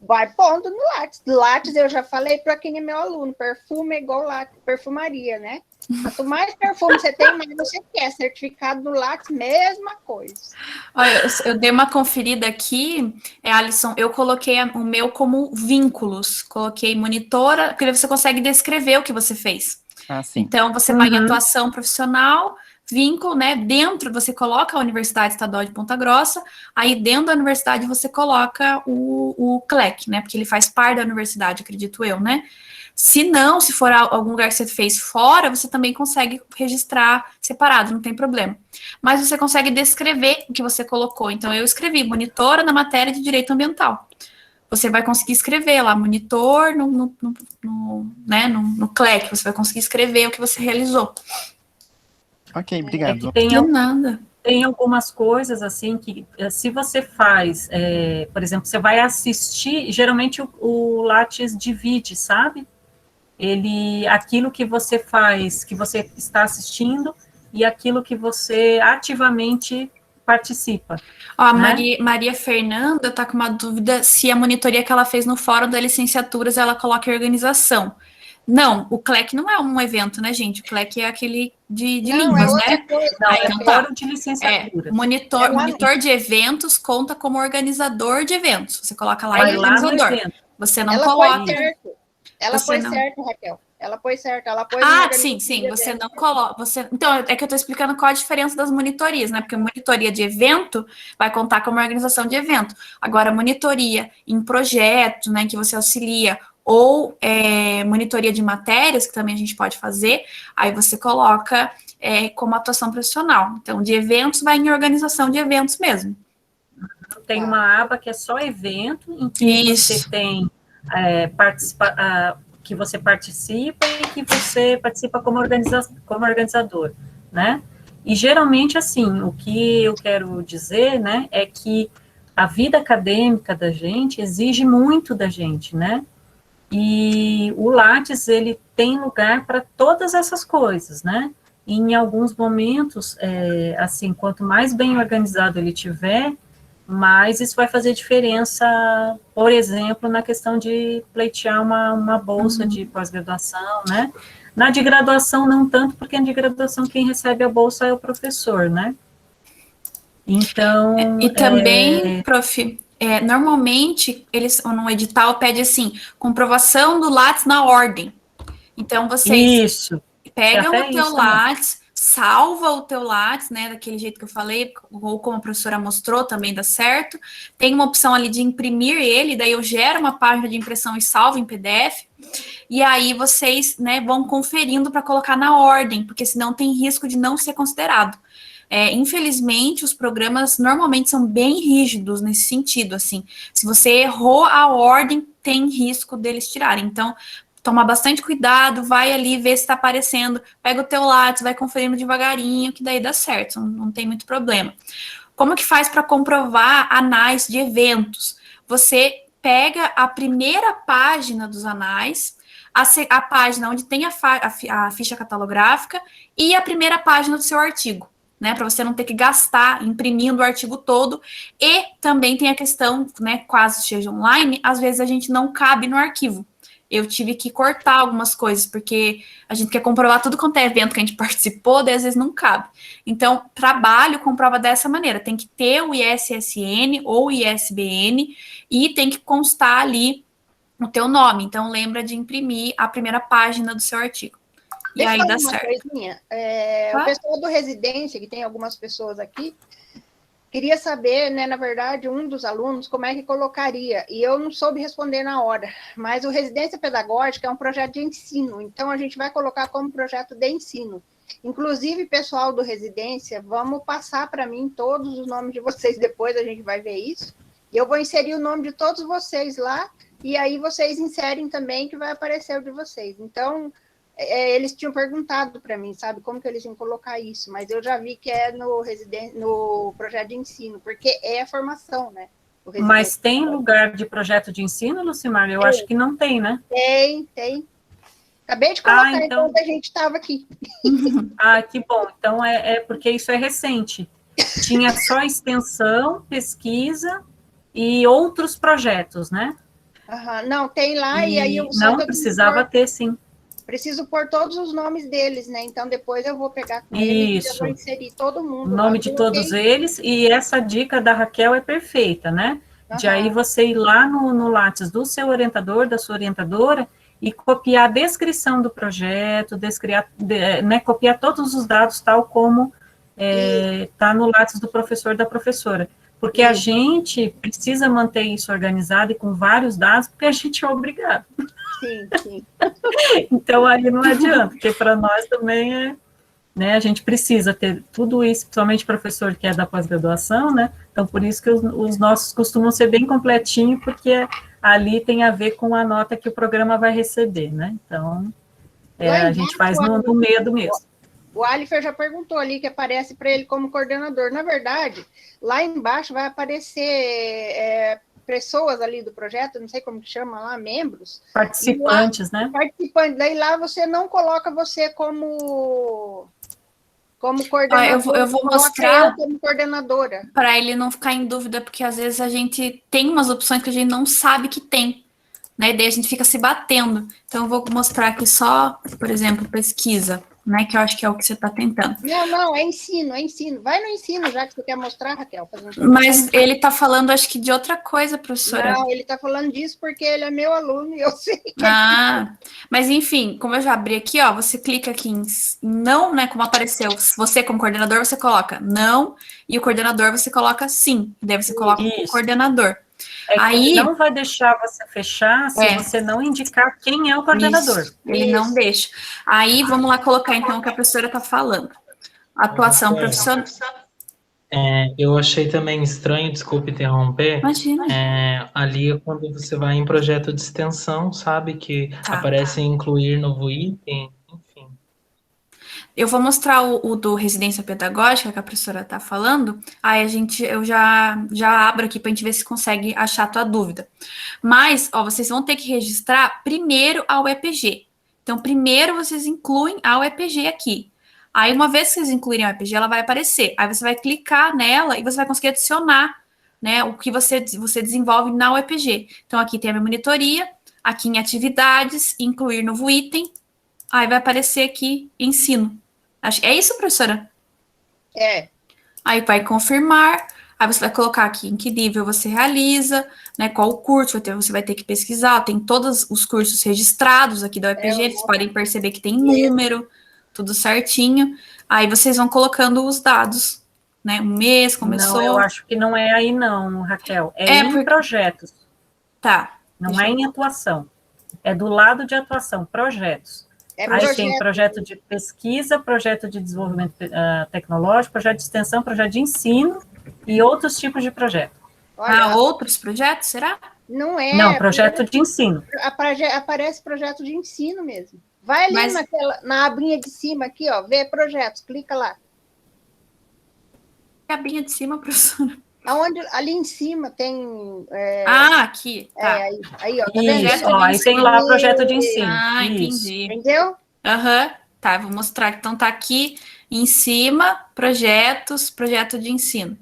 Vai pondo no Lattes. Lattes, eu já falei para quem é meu aluno. Perfume é igual Lattes, perfumaria, né? Quanto mais perfume você tem, mais você quer. Certificado no Lattes, mesma coisa. Olha, eu dei uma conferida aqui, Alisson, eu coloquei o meu como vínculos. Coloquei monitora, porque você consegue descrever o que você fez. Sim. Então, você vai em atuação profissional, vínculo, né? Dentro, você coloca a Universidade Estadual de Ponta Grossa, aí dentro da universidade você coloca o CLEC, né? Porque ele faz parte da universidade, acredito eu, né? Se não, se for algum lugar que você fez fora, você também consegue registrar separado, não tem problema. Mas você consegue descrever o que você colocou. Então, eu escrevi monitora na matéria de direito ambiental. Você vai conseguir escrever lá, monitor no CLEC, você vai conseguir escrever o que você realizou. Ok, obrigado. Tem algumas coisas, assim, que se você faz, por exemplo, você vai assistir, geralmente o Lattes divide, sabe? Aquilo que você faz, que você está assistindo, e aquilo que você ativamente participa. Ó, né? Maria Fernanda está com uma dúvida se a monitoria que ela fez no Fórum das Licenciaturas, ela coloca em organização. Não, o CLEC não é um evento, né, gente? O CLEC é aquele de línguas, né? Então, Fórum de Licenciaturas. Monitor de eventos conta como organizador de eventos. Você coloca lá em organizador. Você não coloca... Ela foi certo, Raquel. Ela pôs certo, ela pôs sim, você não coloca, então, é que eu estou explicando qual a diferença das monitorias, né, porque monitoria de evento vai contar como organização de evento, agora monitoria em projeto, né, que você auxilia, ou monitoria de matérias, que também a gente pode fazer, aí você coloca como atuação profissional, então, de eventos vai em organização de eventos mesmo. Tem uma aba que é só evento, em que você tem que você participa e que você participa como organizador, né? E geralmente, assim, o que eu quero dizer, né, é que a vida acadêmica da gente exige muito da gente, né? E o Lattes, ele tem lugar para todas essas coisas, né? E em alguns momentos, assim, quanto mais bem organizado ele tiver, mas isso vai fazer diferença, por exemplo, na questão de pleitear uma bolsa de pós-graduação, né? Na de graduação, não tanto, porque na de graduação quem recebe a bolsa é o professor, né? Então... E também, prof, normalmente, eles, no edital, pede assim, comprovação do Lattes na ordem. Então, vocês pegam o teu Lattes, salva o teu Lattes, né, daquele jeito que eu falei, ou como a professora mostrou, também dá certo. Tem uma opção ali de imprimir ele, daí eu gero uma página de impressão e salvo em PDF, e aí vocês, né, vão conferindo para colocar na ordem, porque senão tem risco de não ser considerado. Infelizmente, os programas normalmente são bem rígidos nesse sentido, assim, se você errou a ordem, tem risco deles tirarem, então... Toma bastante cuidado, vai ali ver se está aparecendo, pega o teu Lattes, vai conferindo devagarinho, que daí dá certo, não tem muito problema. Como que faz para comprovar anais de eventos? Você pega a primeira página dos anais, a página onde tem a ficha catalográfica e a primeira página do seu artigo, né, para você não ter que gastar imprimindo o artigo todo, e também tem a questão, né, caso seja online, às vezes a gente não cabe no arquivo. Eu tive que cortar algumas coisas, porque a gente quer comprovar tudo quanto é evento que a gente participou, daí às vezes não cabe. Então, trabalho comprova dessa maneira, tem que ter o ISSN ou o ISBN e tem que constar ali o teu nome. Então, lembra de imprimir a primeira página do seu artigo. E aí dá certo. Coisinha. O pessoal do Residência, que tem algumas pessoas aqui, queria saber, né, na verdade, um dos alunos, como é que colocaria, e eu não soube responder na hora, mas o Residência Pedagógica é um projeto de ensino, então a gente vai colocar como projeto de ensino. Inclusive, pessoal do Residência, vamos passar para mim todos os nomes de vocês depois, a gente vai ver isso, e eu vou inserir o nome de todos vocês lá, e aí vocês inserem também, que vai aparecer o de vocês. Então... eles tinham perguntado para mim, sabe, como que eles iam colocar isso, mas eu já vi que é no projeto de ensino, porque é a formação, né? Mas tem lugar de projeto de ensino, Lucimar? Eu acho que não tem, né? Tem. Acabei de colocar, então a gente estava aqui. Que bom. Então, porque isso é recente. Tinha só extensão, pesquisa e outros projetos, né? Não, tem lá, e aí... Não, precisava ter, sim. Preciso pôr todos os nomes deles, né? Então, depois eu vou pegar com eles e eu vou inserir todo mundo. O nome de todos eles, e essa dica da Raquel é perfeita, né? De aí você ir lá no Lattes do seu orientador, da sua orientadora, e copiar a descrição do projeto, copiar todos os dados tal como está no Lattes do professor, da professora. Porque a gente precisa manter isso organizado e com vários dados, porque a gente é obrigado. Sim. Então, aí não adianta, porque para nós também né, a gente precisa ter tudo isso, principalmente professor que é da pós-graduação, né, então por isso que os nossos costumam ser bem completinhos, porque ali tem a ver com a nota que o programa vai receber, né, então a gente faz no medo mesmo. O Alifer já perguntou ali que aparece para ele como coordenador. Na verdade, lá embaixo vai aparecer... pessoas ali do projeto, não sei como que chama lá, membros. Participantes, né? Participantes. Daí lá você não coloca você como coordenador. Eu vou mostrar eu como coordenadora. Para ele não ficar em dúvida, porque às vezes a gente tem umas opções que a gente não sabe que tem, né? E daí a gente fica se batendo. Então eu vou mostrar aqui só, por exemplo, pesquisa. né? Que eu acho que é o que você está tentando. Não, é ensino, é ensino. Vai no ensino, já que você quer mostrar, Raquel. Mas ele está falando, acho que, de outra coisa, professora. Não, ele está falando disso porque ele é meu aluno e eu sei que mas enfim, como eu já abri aqui, ó, você clica aqui em não, né? Como apareceu, você como coordenador, você coloca não, e o coordenador você coloca sim. Daí você coloca o coordenador. É que aí ele não vai deixar você fechar se você não indicar quem é o coordenador. Isso, ele não deixa. Aí, vamos lá colocar, então, o que a professora está falando. Atuação profissional. Eu achei também estranho, desculpe interromper. Imagina. Ali é quando você vai em projeto de extensão, sabe? Que aparece incluir novo item, enfim. Eu vou mostrar o do residência pedagógica que a professora está falando. Aí eu já abro aqui para a gente ver se consegue achar a tua dúvida. Mas, ó, vocês vão ter que registrar primeiro a UEPG. Então, primeiro vocês incluem a UEPG aqui. Aí, uma vez que vocês incluírem a UEPG, ela vai aparecer. Aí você vai clicar nela e você vai conseguir adicionar, né, o que você desenvolve na UEPG. Então, aqui tem a minha monitoria, aqui em atividades, incluir novo item. Aí vai aparecer aqui ensino. É isso, professora? É. Aí vai confirmar. Aí você vai colocar aqui em que nível você realiza, né? Qual o curso você vai ter que pesquisar. Tem todos os cursos registrados aqui da UEPG. Eles podem perceber que tem número, tudo certinho. Aí vocês vão colocando os dados, né? Um mês começou. Não, eu acho que não é aí não, Raquel. Em projetos. Tá. Não é em atuação. É do lado de atuação, projetos. Aí tem projeto de pesquisa, projeto de desenvolvimento tecnológico, projeto de extensão, projeto de ensino e outros tipos de projeto. Olha, outros projetos, será? Não é. Não, projeto de ensino. Aparece projeto de ensino mesmo. Vai ali na abinha de cima aqui, ó, vê projetos, clica lá. A abinha de cima, professora? Ali em cima tem... aqui. Tá. Aí, ó. Tá vendo? Aí tem lá projeto de ensino. Entendi. Entendeu? Tá, vou mostrar. Então, tá aqui em cima, projeto de ensino.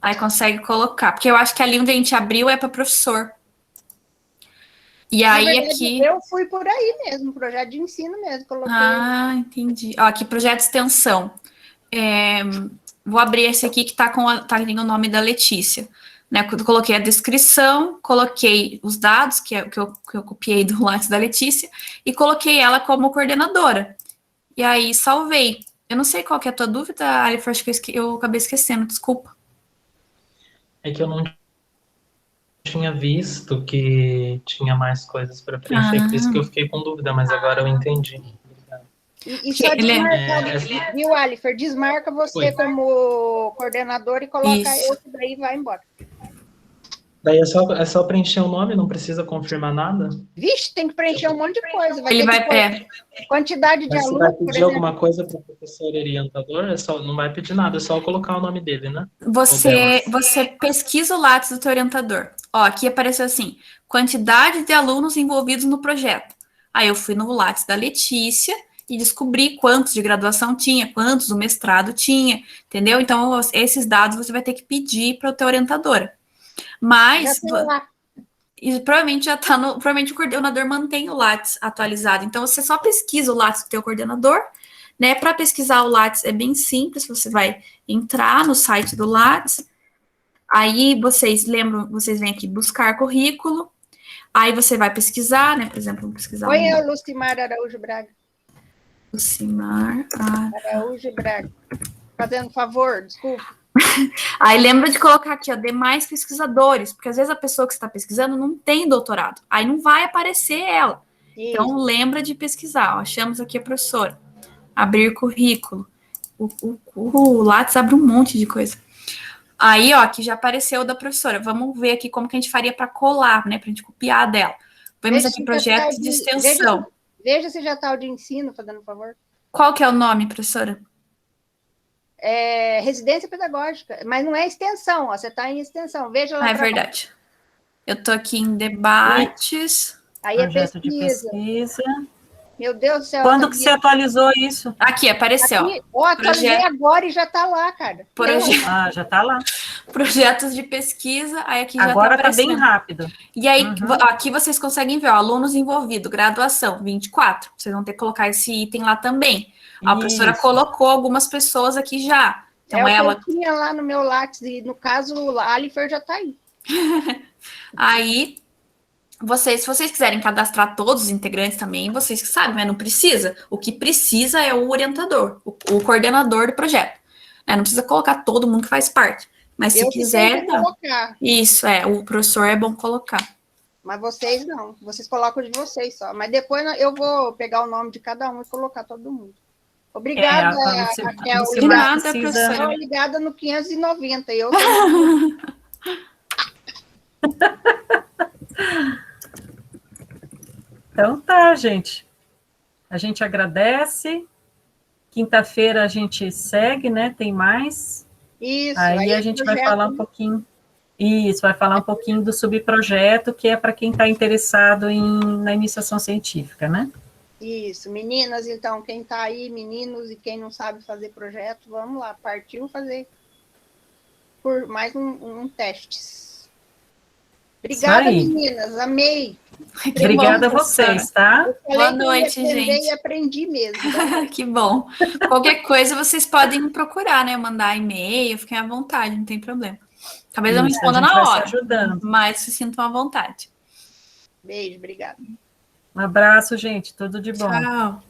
Aí consegue colocar. Porque eu acho que ali onde a gente abriu é para professor. E aí verdade, aqui... Eu fui por aí mesmo, projeto de ensino mesmo. Coloquei. Entendi. Ó, aqui, projeto de extensão. Vou abrir esse aqui que tá com o nome da Letícia. Né, eu coloquei a descrição, coloquei os dados, que eu copiei do Lattes da Letícia, e coloquei ela como coordenadora. E aí, salvei. Eu não sei qual que é a tua dúvida, Alif, acho que eu acabei esquecendo, desculpa. É que eu não tinha visto que tinha mais coisas para preencher, por isso que eu fiquei com dúvida, mas agora eu entendi. E só desmarcar, viu, Alifer? Desmarca você como coordenador e coloca outro daí e vai embora. Daí é só preencher o nome, não precisa confirmar nada? Vixe, tem que preencher um monte de coisa. Quantidade de alunos. Vai pedir alguma coisa para o professor orientador? Não vai pedir nada, é só colocar o nome dele, né? Você pesquisa o Lattes do teu orientador. Ó, aqui apareceu assim, quantidade de alunos envolvidos no projeto. Aí eu fui no Lattes da Letícia e descobri quantos de graduação tinha, quantos do mestrado tinha, entendeu? Então, esses dados você vai ter que pedir para o teu orientador. Mas provavelmente já está provavelmente o coordenador mantém o Lattes atualizado. Então, você só pesquisa o Lattes do teu coordenador, né? Para pesquisar o Lattes é bem simples, você vai entrar no site do Lattes, aí vocês vêm aqui buscar currículo, aí você vai pesquisar, né? Por exemplo, pesquisar. Oi, eu, Lucimar Araújo Braga. Lucimar Araújo Braga. Fazendo favor, desculpa. Aí lembra de colocar aqui, ó, demais pesquisadores, porque às vezes a pessoa que está pesquisando não tem doutorado, aí não vai aparecer ela. Isso. Então lembra de pesquisar, ó, achamos aqui a professora, abrir currículo, o Lattes abre um monte de coisa. Aí, ó, aqui já apareceu da professora, vamos ver aqui como que a gente faria para colar, né, para a gente copiar dela. Vamos aqui, projeto de extensão. Veja se já está o de ensino, fazendo favor. Qual que é o nome, professora? Residência pedagógica, mas não é extensão, ó, você está em extensão, veja lá. É verdade. Eu estou aqui em debates. Aí é pesquisa. Meu Deus do céu. Quando que você atualizou isso? Aqui, apareceu. Aqui, atualizei agora e já está lá, cara. Já está lá. projetos de pesquisa, aí aqui já Agora tá tá bem aparecendo. rápido. E aí, Uhum. aqui vocês conseguem ver, ó, alunos envolvidos, graduação, 24. Vocês vão ter que colocar esse item lá também. A professora Isso. colocou algumas pessoas aqui já. Então, o ela... que eu tinha lá no meu Lattes, e no caso, o Alifer já tá aí. Aí, se vocês quiserem cadastrar todos os integrantes também, vocês que sabem, mas não precisa. O que precisa é o orientador, o coordenador do projeto. Não precisa colocar todo mundo que faz parte. Mas se Eu quiser, que tenho que colocar, isso, o professor é bom colocar. mas vocês não. Vocês colocam de vocês só. Mas depois eu vou pegar o nome de cada um e colocar todo mundo. Obrigada, Raquel. De nada, professora. Estou ligada no 590. Eu tenho... Então tá, gente. A gente agradece. Quinta-feira a gente segue, né? Tem mais. Isso. Aí a gente vai falar um pouquinho. Isso, vai falar um pouquinho do subprojeto, que é para quem está interessado na iniciação científica, né? Isso. Meninas, então, quem está aí, meninos, e quem não sabe fazer projeto, vamos lá, partiu fazer por mais um testes. Obrigada, meninas, amei. Obrigada a vocês, tá? Boa noite, gente. E aprendi mesmo. Que bom. Qualquer coisa vocês podem me procurar, né? Mandar e-mail, fiquem à vontade, não tem problema. Talvez eu não responda na hora, mas se sintam à vontade. Beijo, obrigada. Um abraço, gente. Tudo de bom. Tchau.